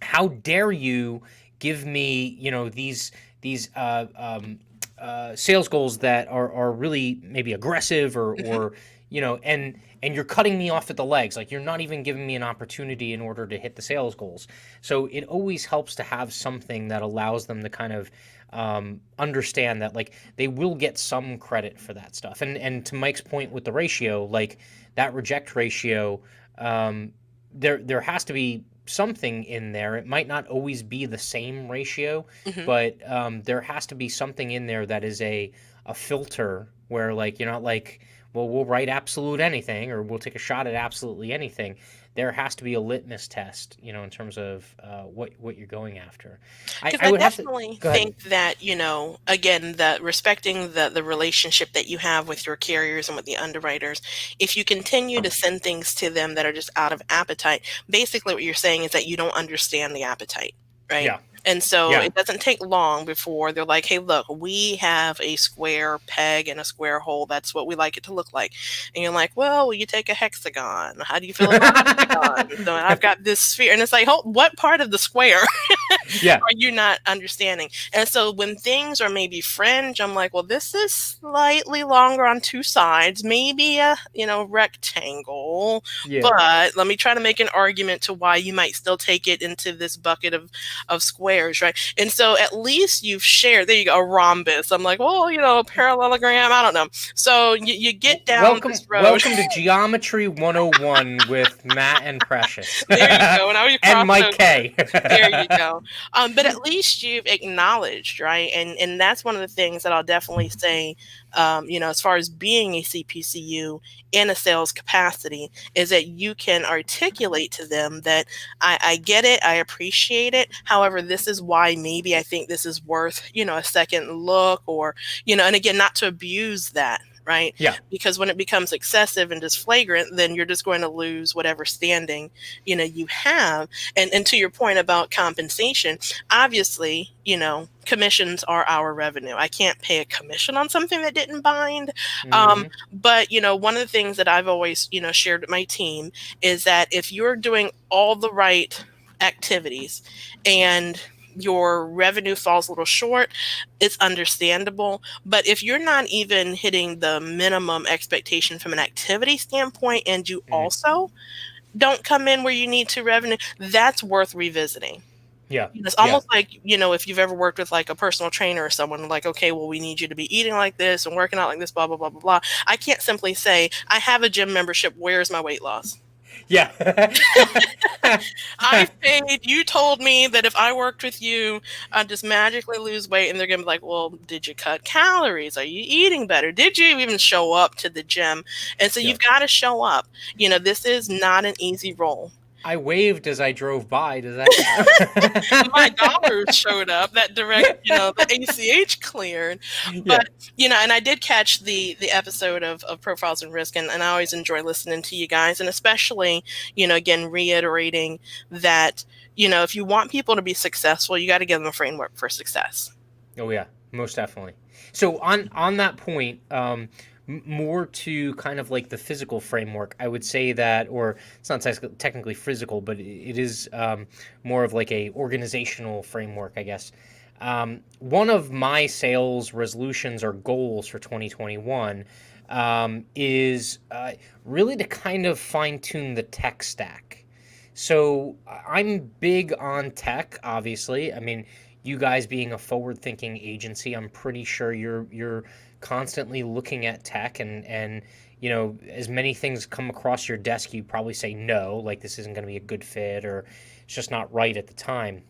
how dare you give me these sales goals that are really maybe aggressive Mhm. or and you're cutting me off at the legs, like you're not even giving me an opportunity in order to hit the sales goals. So it always helps to have something that allows them to kind of understand that like they will get some credit for that stuff. And to Mike's point with the ratio, like that reject ratio, there has to be something in there. It might not always be the same ratio, Mhm. but there has to be something in there that is a filter where like you're not like, well, we'll write absolute anything or we'll take a shot at absolutely anything. There has to be a litmus test, in terms of what you're going after. Because I I would have to definitely go ahead. think that, again, the respecting the relationship that you have with your carriers and with the underwriters, if you continue to send things to them that are just out of appetite, basically what you're saying is that you don't understand the appetite, right? Yeah, And so yeah. it doesn't take long before they're like, hey, look, we have a square peg and a square hole. That's what we like it to look like. And you're like, well, will you take a hexagon? How do you feel about octagon? So I've got this sphere. And it's like, what part of the square Yeah. are you not understanding? And so when things are maybe fringe, I'm like, well, this is slightly longer on two sides, maybe a rectangle. Yeah. But let me try to make an argument to why you might still take it into this bucket of squares, right? And so at least you've shared. There you go, a rhombus. I'm like, well, a parallelogram. I don't know. So you get down Welcome, this road. welcome to Geometry 101 with Matt and Precious There you go. Now we've and crossed Mike over. K. There you go. But at least you've acknowledged, right? And that's one of the things that I'll definitely say, as far as being a CPCU in a sales capacity, is that you can articulate to them that I get it, I appreciate it. However, this is why maybe I think this is worth, a second look, or, and again, not to abuse that. Right. Yeah. Because when it becomes excessive and just flagrant, then you're just going to lose whatever standing, you have. And to your point about compensation, obviously, commissions are our revenue. I can't pay a commission on something that didn't bind. Hmm. But, one of the things that I've always, shared with my team is that if you're doing all the right activities and your revenue falls a little short, it's understandable. But if you're not even hitting the minimum expectation from an activity standpoint, and you Hmm. also don't come in where you need to revenue, that's worth revisiting. Yeah. It's Yeah. almost like, if you've ever worked with like a personal trainer or someone, like, okay, well, we need you to be eating like this and working out like this, blah, blah, blah, blah, blah. I can't simply say, I have a gym membership. Where's my weight loss? Yeah. I paid, you told me that if I worked with you, I'd just magically lose weight. And they're going to be like, well, did you cut calories? Are you eating better? Did you even show up to the gym? And so Yeah. you've got to show up. This is not an easy role. I waved as I drove by. Does that count? My dollars showed up, that direct, the ACH cleared. Yeah. But, and I did catch the episode of Profiles and Risk, and I always enjoy listening to you guys, and especially, again, reiterating that, if you want people to be successful, you got to give them a framework for success. Oh yeah, most definitely. So on that point, more to kind of like the physical framework, I would say that, or it's not technically physical, but it is more of like a organizational framework, I guess. One of my sales resolutions or goals for 2021 is really to kind of fine tune the tech stack. So I'm big on tech, obviously. I mean, you guys being a forward-thinking agency, I'm pretty sure you're constantly looking at tech and as many things come across your desk, you probably say no, like this isn't going to be a good fit or it's just not right at the time.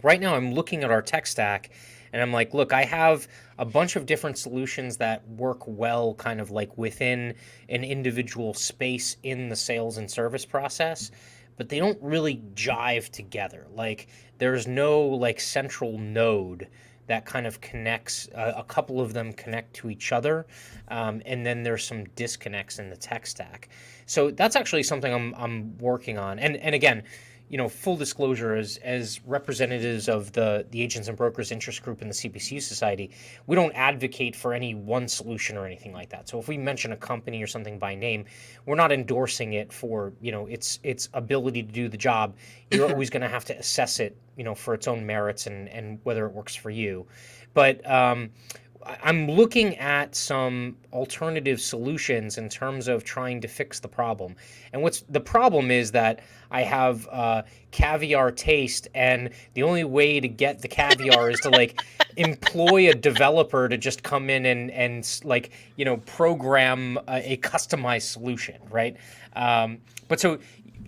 Right now, I'm looking at our tech stack and I'm like, look, I have a bunch of different solutions that work well kind of like within an individual space in the sales and service process, but they don't really jive together. Like there's no like central node that kind of connects. A couple of them connect to each other, and then there's some disconnects in the tech stack. So that's actually something I'm working on. And again, full disclosure, as representatives of the agents and brokers interest group in the CPCU Society, we don't advocate for any one solution or anything like that. So if we mention a company or something by name, we're not endorsing it for its ability to do the job. You're always going to have to assess it, for its own merits and whether it works for you. But I'm looking at some alternative solutions in terms of trying to fix the problem. And what's the problem is that I have caviar taste, and the only way to get the caviar is to like employ a developer to just come in and like program a customized solution, right? But so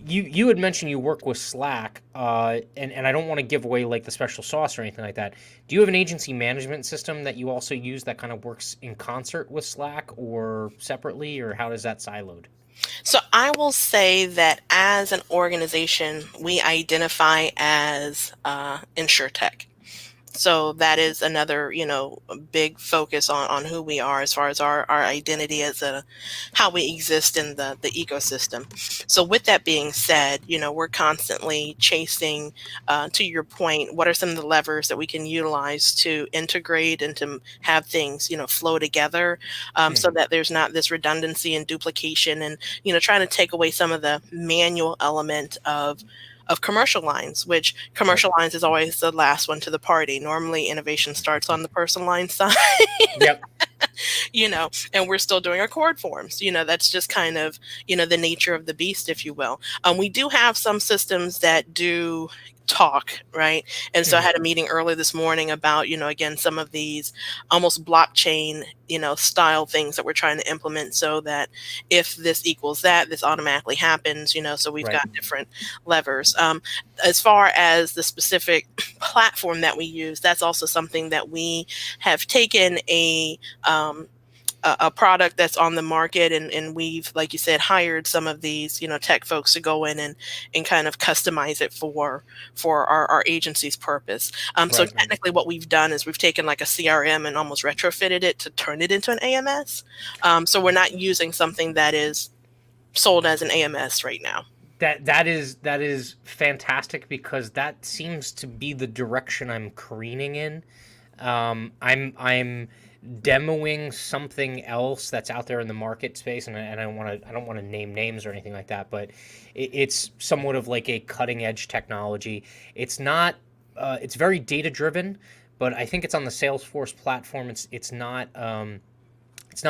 you had mentioned you work with Slack, and I don't want to give away like the special sauce or anything like that. Do you have an agency management system that you also use that kind of works in concert with Slack or separately, or how is that siloed? So I will say that as an organization, we identify as InsurTech. So that is another, big focus on who we are as far as our identity as how we exist in the ecosystem. So with that being said, we're constantly chasing, to your point, what are some of the levers that we can utilize to integrate and to have things, flow together, so Hmm. that there's not this redundancy and duplication and, trying to take away some of the manual element of commercial lines, which Right. commercial lines is always the last one to the party. Normally, innovation starts on the personal line side, Yep. and we're still doing our cord forms. That's just kind of, the nature of the beast, if you will. We do have some systems that do talk, right? And so I Hmm. had a meeting early this morning about, again, some of these almost blockchain, style things that we're trying to implement so that if this equals that, this automatically happens, so we've Right. got different levers. As far as the specific platform that we use, that's also something that we have taken um, a product that's on the market, and we've, like you said, hired some of these tech folks to go in and kind of customize it for our agency's purpose. So Right. Right. technically what we've done is we've taken like a CRM and almost retrofitted it to turn it into an AMS. So we're not using something that is sold as an AMS right now. That is fantastic because that seems to be the direction I'm careening in. I'm demoing something else that's out there in the market space, and I don't want to name names or anything like that, but it's somewhat of like a cutting edge technology. It's not. It's very data driven, but I think it's on the Salesforce platform. It's not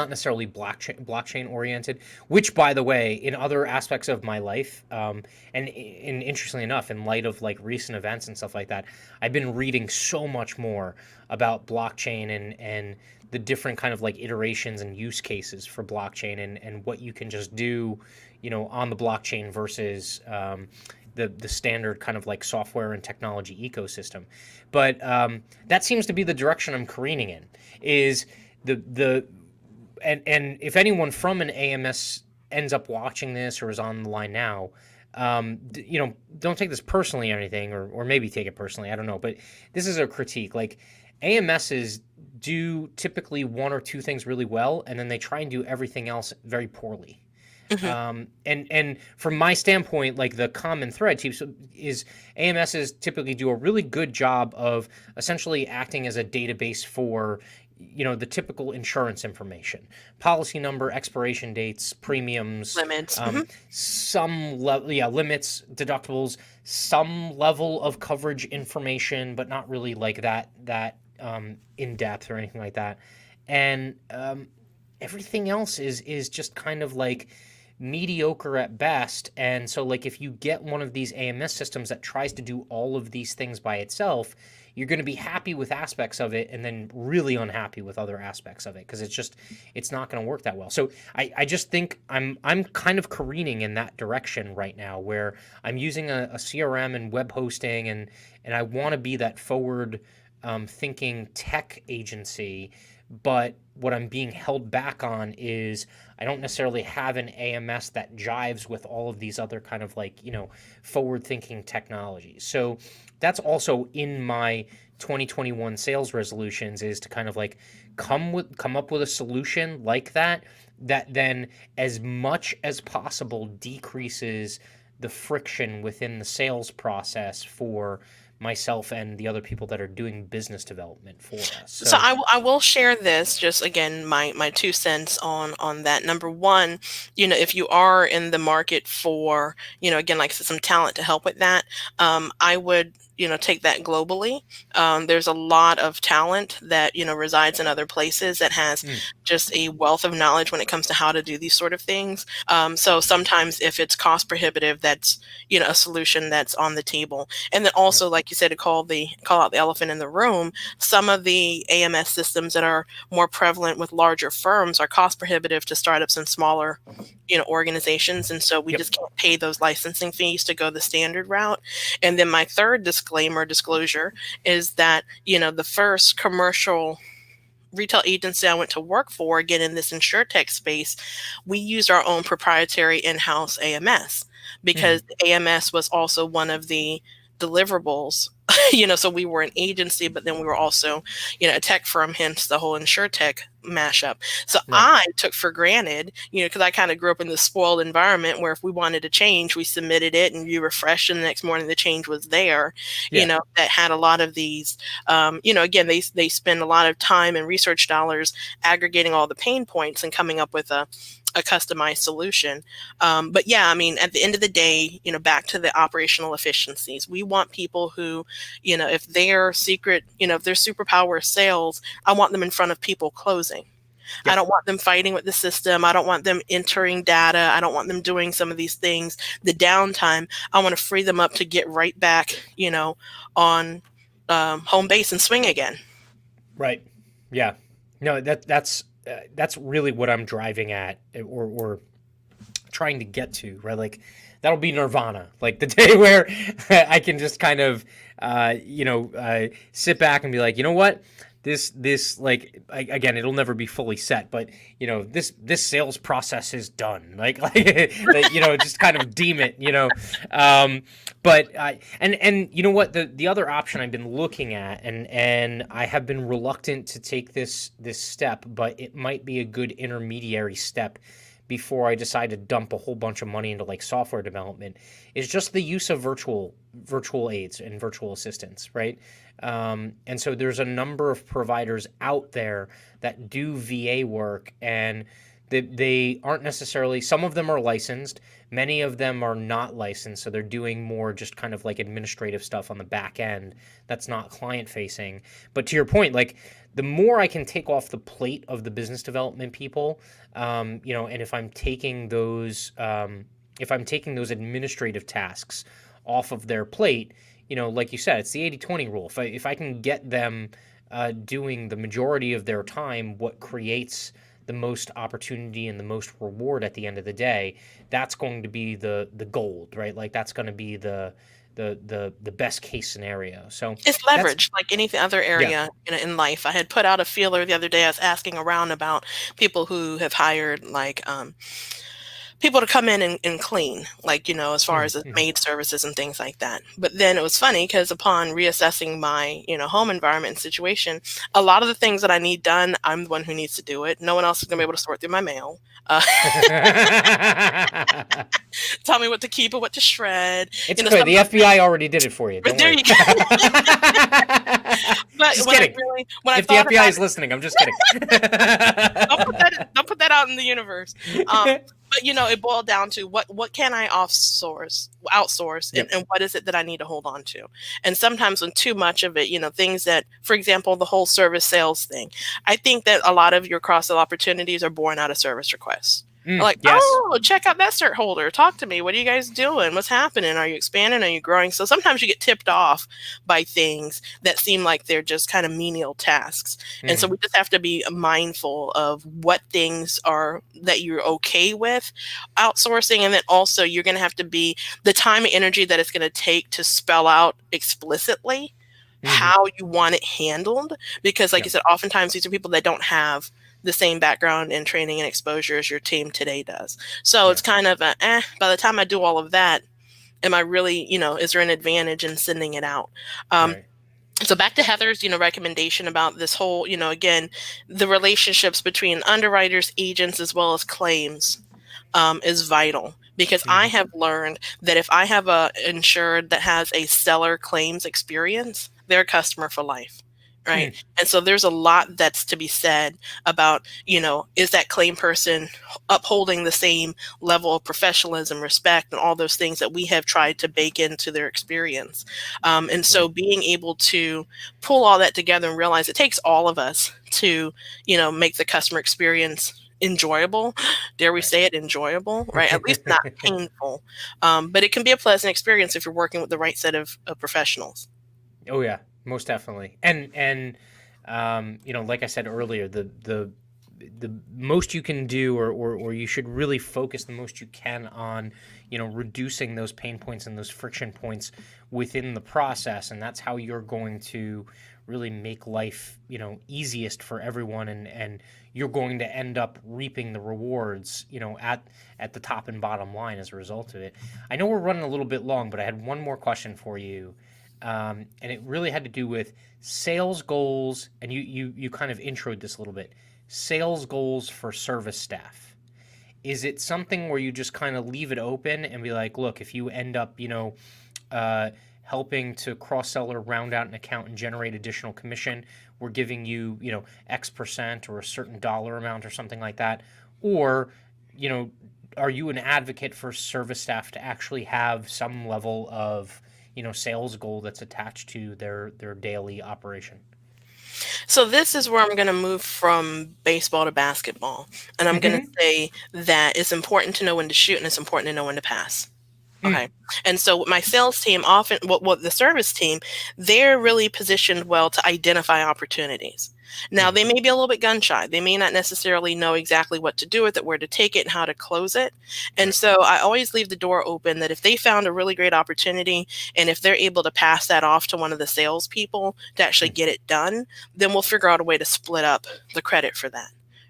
necessarily blockchain oriented, which, by the way, in other aspects of my life, and interestingly enough, in light of like recent events and stuff like that, I've been reading so much more about blockchain and the different kind of like iterations and use cases for blockchain and what you can just do, on the blockchain versus the standard kind of like software and technology ecosystem. But that seems to be the direction I'm careening in. Is the and if anyone from an AMS ends up watching this or is on the line now, don't take this personally or anything, or maybe take it personally. I don't know, but this is a critique. Like AMSs do typically one or two things really well, and then they try and do everything else very poorly. Hmm. And from my standpoint, like the common thread is AMSs typically do a really good job of essentially acting as a database for the typical insurance information: policy number, expiration dates, premiums, Limits. Hmm. some level, yeah, limits, deductibles, some level of coverage information, but not really like that in depth or anything like that. And everything else is just kind of like mediocre at best. And so like if you get one of these AMS systems that tries to do all of these things by itself, you're going to be happy with aspects of it and then really unhappy with other aspects of it because it's not going to work that well. So I just think I'm kind of careening in that direction right now where I'm using a CRM and web hosting, and I want to be that forward thinking tech agency. But what I'm being held back on is I don't necessarily have an AMS that jives with all of these other kind of like, forward thinking technologies. So that's also in my 2021 sales resolutions, is to kind of like come up with a solution like that then as much as possible decreases the friction within the sales process for myself and the other people that are doing business development for us. So So, I will share this, just again, my 2 cents on that. Number one, if you are in the market for, again, like I said, some talent to help with that, I would, take that globally. There's a lot of talent that, resides in other places that has just a wealth of knowledge when it comes to how to do these sort of things. So sometimes if it's cost prohibitive, that's, a solution that's on the table. And then also, like you said, to call out the elephant in the room, some of the AMS systems that are more prevalent with larger firms are cost prohibitive to startups and smaller, organizations. And so we just can't pay those licensing fees to go the standard route. And then my third disclosure is that, the first commercial retail agency I went to work for, again, in this insurtech space, we used our own proprietary in-house AMS because AMS was also one of the deliverables. So we were an agency, but then we were also, a tech firm, hence the whole insurtech mashup. So I took for granted, because I kind of grew up in this spoiled environment where if we wanted to change, we submitted it and you refreshed, and the next morning the change was there. That had a lot of these, again, they spend a lot of time and research dollars aggregating all the pain points and coming up with a customized solution. But yeah, I mean, at the end of the day, back to the operational efficiencies, we want people who, if their superpower is sales, I want them in front of people closing. I don't want them fighting with the system. I don't want them entering data. I don't want them doing some of these things. The downtime, I want to free them up to get right back, on home base and swing again. Right. Yeah. No, that's really what I'm driving at, or trying to get to, right? Like that'll be nirvana, like the day where I can just kind of, sit back and be like, you know what? This like, again, it'll never be fully set, but this sales process is done. Like, just kind of deem it, but and you know what, the other option I've been looking at, and I have been reluctant to take this step, but it might be a good intermediary step before I decide to dump a whole bunch of money into like software development, is just the use of virtual aides and virtual assistants, right? And so there's a number of providers out there that do VA work, and they aren't necessarily, some of them are licensed, many of them are not licensed, so they're doing more just kind of like administrative stuff on the back end that's not client facing. But to your point, like the more I can take off the plate of the business development people, and if I'm taking those administrative tasks off of their plate, like you said, it's the 80-20 rule. If I can get them doing the majority of their time what creates the most opportunity and the most reward at the end of the day, that's going to be the gold, right? Like that's going to be the best case scenario. So it's leverage like any other area in life. I had put out a feeler the other day. I was asking around about people who have hired like people to come in and clean, like, as far as maid services and things like that. But then it was funny because upon reassessing my, home environment and situation, a lot of the things that I need done, I'm the one who needs to do it. No one else is going to be able to sort through my mail. Tell me what to keep and what to shred. It's good. The FBI already did it for you. Don't there worry. You go. But just kidding. If the FBI is listening, I'm just kidding. Don't put that out in the universe. But it boiled down to what can I outsource, and what is it that I need to hold on to? And sometimes when too much of it, things that, for example, the whole service sales thing, I think that a lot of your cross-sell opportunities are born out of service requests. Like, yes. Oh, check out that cert holder. Talk to me. What are you guys doing? What's happening? Are you expanding? Are you growing? So sometimes you get tipped off by things that seem like they're just kind of menial tasks. And so we just have to be mindful of what things are that you're okay with outsourcing. And then also you're going to have to be the time and energy that it's going to take to spell out explicitly how you want it handled. Because like you said, oftentimes these are people that don't have the same background and training and exposure as your team today does. So it's kind of by the time I do all of that, am I really, is there an advantage in sending it out? So back to Heather's, recommendation about this whole, again, the relationships between underwriters, agents, as well as claims is vital. Because I have learned that if I have a insured that has a stellar claims experience, they're a customer for life. right? Hmm. And so there's a lot that's to be said about, is that claim person upholding the same level of professionalism, respect, and all those things that we have tried to bake into their experience. And so Right. being able to pull all that together and realize it takes all of us to, make the customer experience enjoyable. Dare we Right. say it, enjoyable, right? At least not painful. But it can be a pleasant experience if you're working with the right set of professionals. Oh yeah, most definitely. And like I said earlier, the most you can do, or you should really focus the most you can on, reducing those pain points and those friction points within the process, and that's how you're going to really make life, easiest for everyone, and you're going to end up reaping the rewards, at the top and bottom line as a result of it. I know we're running a little bit long, but I had one more question for you, and it really had to do with sales goals, and you kind of introed this a little bit. Sales goals for service staff. Is it something where you just kind of leave it open and be like, look, if you end up, uh, helping to cross sell or round out an account and generate additional commission, we're giving you, X% or a certain dollar amount or something like that? Or, you know, are you an advocate for service staff to actually have some level of, sales goal that's attached to their daily operation? So this is where I'm going to move from baseball to basketball. And I'm going to Mm-hmm. say that it's important to know when to shoot and it's important to know when to pass. Mm, Okay. And so with my sales team often, the service team, they're really positioned well to identify opportunities. Now, mm, they may be a little bit gun shy. They may not necessarily know exactly what to do with it, where to take it, and how to close it. And right. so I always leave the door open that if they found a really great opportunity and if they're able to pass that off to one of the salespeople to actually Mm, get it done, then we'll figure out a way to split up the credit for that.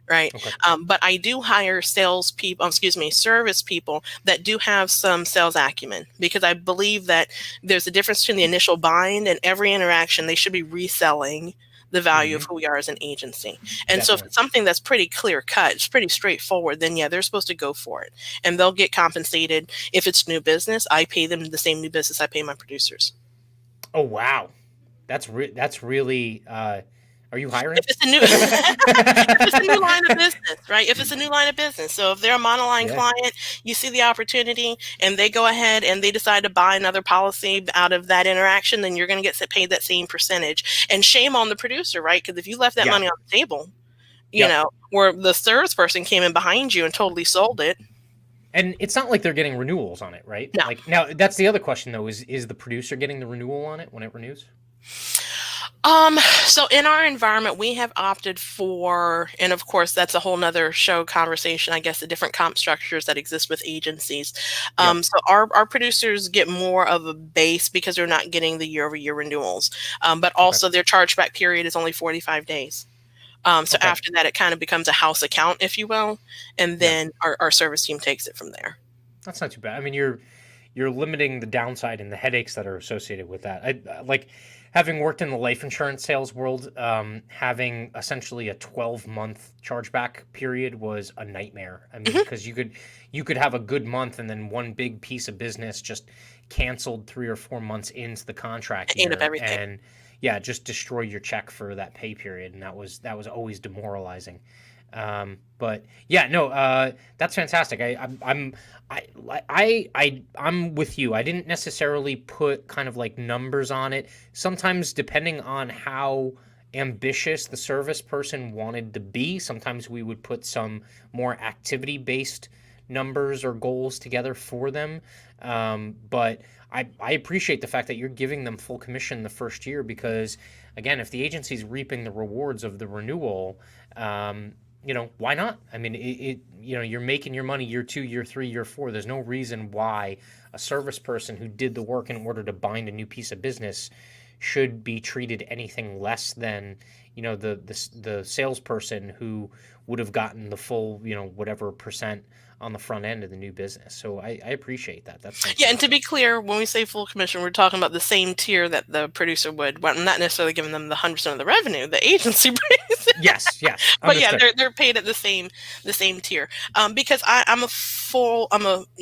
Right. okay. But I do hire sales people, service people that do have some sales acumen, because I believe that there's a difference between the initial bind and every interaction. They should be reselling the value of Hmm. who we are as an agency. And so if Definitely. it's something that's pretty clear cut, it's pretty straightforward, then yeah, they're supposed to go for it. And they'll get compensated. If it's new business, I pay them the same new business I pay my producers. Oh wow, that's really. Are you hiring? If it's a new if it's a new line of business, right? If it's a new line of business. So if they're a monoline Yeah. client, you see the opportunity and they go ahead and they decide to buy another policy out of that interaction, then you're going to get paid that same percentage. And shame on the producer, right? Because if you left that Yeah. money on the table, Yep. where the service person came in behind you and totally sold it. And it's not like they're getting renewals on it, right? No. Like now, that's the other question though: is the producer getting the renewal on it when it renews? So in our environment, we have opted for, and of course, that's a whole nother show conversation, I guess, the different comp structures that exist with agencies. Yep. So our producers get more of a base because they're not getting the year-over-year renewals. But Okay. also their chargeback period is only 45 days. So Okay. after that, it kind of becomes a house account, if you will. And Yeah. then our service team takes it from there. That's not too bad. I mean, you're limiting the downside and the headaches that are associated with that. Like having worked in the life insurance sales world, having essentially a 12-month chargeback period was a nightmare. I mean, Mhm. because you could have a good month and then one big piece of business just canceled 3 or 4 months into the contract Ate up year, everything. and yeah, just destroy your check for that pay period, and that was always demoralizing. But yeah, no, that's fantastic. I'm with you. I didn't necessarily put kind of like numbers on it. Sometimes, depending on how ambitious the service person wanted to be, sometimes we would put some more activity based numbers or goals together for them. But I appreciate the fact that you're giving them full commission the first year because, again, if the agency's reaping the rewards of the renewal, why not? I mean, you're making your money year 2, year 3, year 4. There's no reason why a service person who did the work in order to bind a new piece of business should be treated anything less than, the salesperson who would have gotten the full, whatever percent on the front end of the new business. So I appreciate that. That's Yeah, and to fantastic. be clear, when we say full commission, we're talking about the same tier that the producer would, well, not necessarily giving them the 100% of the revenue the agency brings. Yes, But yeah, understood. they're paid at the same tier. Because I'm a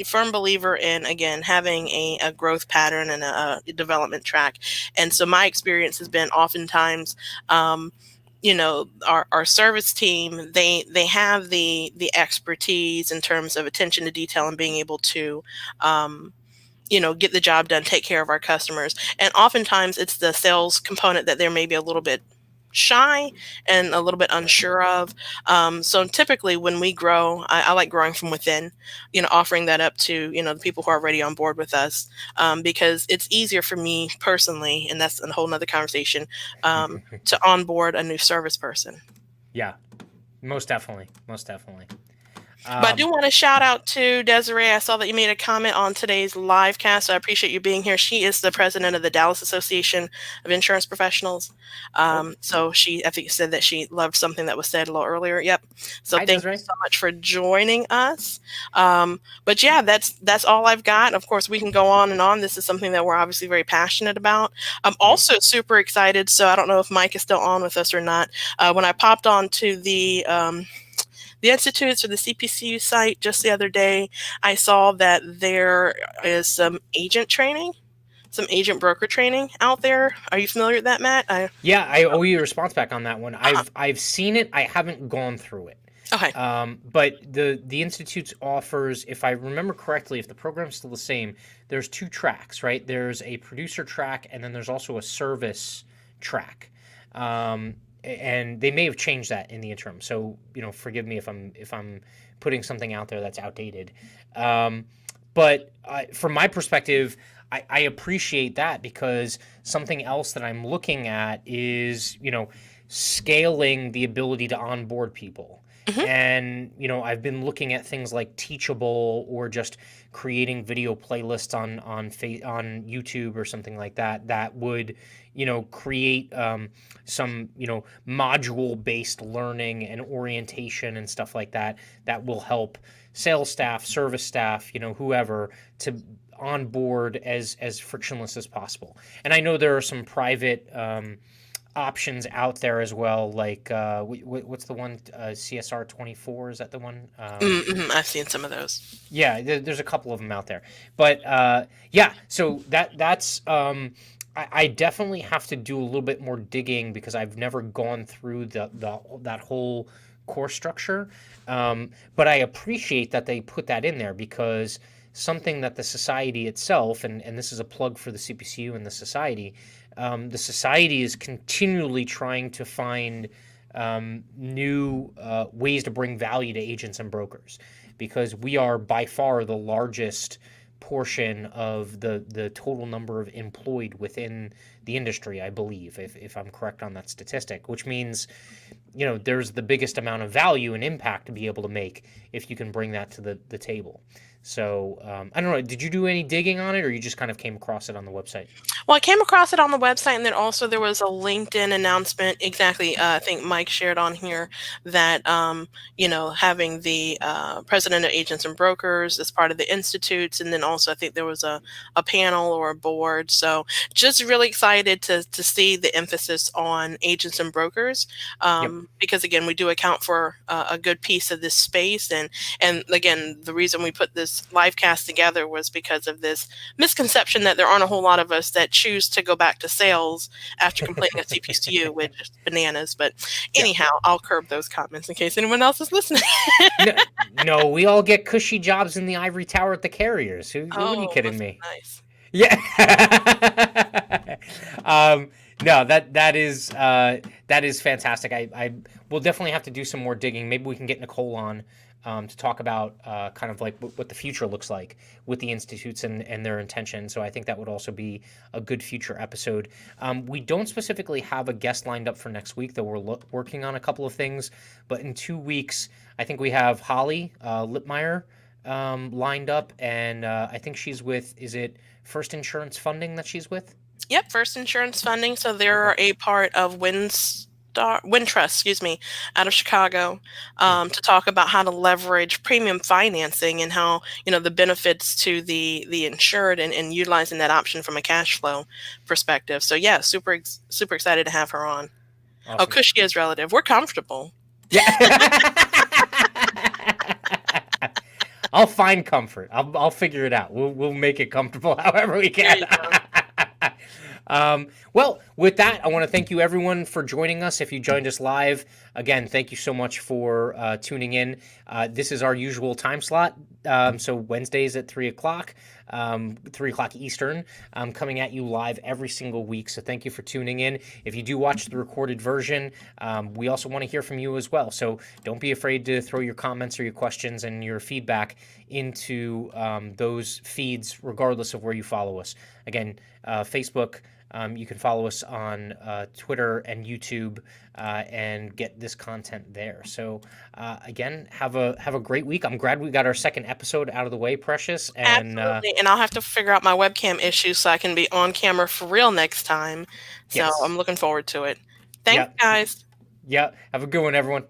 firm believer in, again, having a growth pattern and a development track. And so my experience has been oftentimes, our service team, they have the expertise in terms of attention to detail and being able to get the job done, take care of our customers. And oftentimes it's the sales component that they're maybe a little bit shy and a little bit unsure of. So typically when we grow, I like growing from within, offering that up to, the people who are already on board with us, because it's easier for me personally, and that's a whole nother conversation, to onboard a new service person. Yeah, most definitely. But I do want to shout out to Desiree. I saw that you made a comment on today's live cast. So I appreciate you being here. She is the president of the Dallas Association of Insurance Professionals. So I think, said that she loved something that was said a little earlier. Yep. So Hi, thank you Desiree. so much for joining us. But yeah, that's all I've got. Of course, we can go on and on. This is something that we're obviously very passionate about. I'm also super excited. So I don't know if Mike is still on with us or not. When I popped on to the Institutes or the CPCU site just the other day, I saw that there is some agent training, some agent broker training out there. Are you familiar with that, Matt? Yeah, I owe you a response back on that one. Uh-huh. I've seen it. I haven't gone through it. Okay. But the Institute offers, if I remember correctly, if the program's still the same, there's 2 tracks, right? There's a producer track, and then there's also a service track. And they may have changed that in the interim. So forgive me if I'm putting something out there that's outdated. But from my perspective, I appreciate that, because something else that I'm looking at is scaling the ability to onboard people. Mm-hmm. And I've been looking at things like Teachable, or just creating video playlists on YouTube or something like that, that would create some module based learning and orientation and stuff like that, that will help sales staff, service staff, whoever, to onboard as frictionless as possible. And I know there are some private options out there as well, like what's the one, CSR 24, is that the one? I've seen some of those. Yeah, there's a couple of them out there, but yeah, so that's I definitely have to do a little bit more digging, because I've never gone through that whole course structure. But I appreciate that they put that in there, because something that the society itself, and this is a plug for the CPCU and the society is continually trying to find new ways to bring value to agents and brokers, because we are by far the largest portion of the total number of employed within the industry, I believe, if I'm correct on that statistic, which means there's the biggest amount of value and impact to be able to make if you can bring that to the table. So I don't know, did you do any digging on it, or you just kind of came across it on the website? Well, I came across it on the website, and then also there was a LinkedIn announcement. Exactly, I think Mike shared on here that having the president of agents and brokers as part of the institutes, and then also I think there was a panel or a board. So just really excited to see the emphasis on agents and brokers, Yep. because again, we do account for a good piece of this space, and again, the reason we put this live cast together was because of this misconception that there aren't a whole lot of us that choose to go back to sales after completing a CPCU, which is bananas. But anyhow, I'll curb those comments in case anyone else is listening. No, we all get cushy jobs in the ivory tower at the carriers. What are you kidding me? Nice. Yeah. No, that is fantastic. I will definitely have to do some more digging. Maybe we can get Nicole on to talk about kind of like what the future looks like with the institutes and their intention. So I think that would also be a good future episode. We don't specifically have a guest lined up for next week, though we're working on a couple of things. But in 2 weeks, I think we have Holly Lippmeyer lined up, and I think she's with, is it First Insurance Funding that she's with? Yep, First Insurance Funding. So they're a part of Wintrust, excuse me, out of Chicago, to talk about how to leverage premium financing and how, the benefits to the insured and utilizing that option from a cash flow perspective. So yeah, super excited to have her on. Oh, Awesome. because she is relative. We're comfortable. Yeah. I'll find comfort. I'll figure it out. We'll make it comfortable however we can. Well, with that, I want to thank you everyone for joining us. If you joined us live, again, thank you so much for tuning in. This is our usual time slot. So Wednesdays at 3 o'clock, 3 o'clock Eastern, coming at you live every single week. So thank you for tuning in. If you do watch the recorded version, we also want to hear from you as well. So don't be afraid to throw your comments or your questions and your feedback into those feeds, regardless of where you follow us. Again, Facebook. You can follow us on Twitter and YouTube and get this content there. So again, have a great week. I'm glad we got our second episode out of the way, Precious. And absolutely, and I'll have to figure out my webcam issue so I can be on camera for real next time. So yes. I'm looking forward to it. Thanks, guys. Yeah, have a good one, everyone.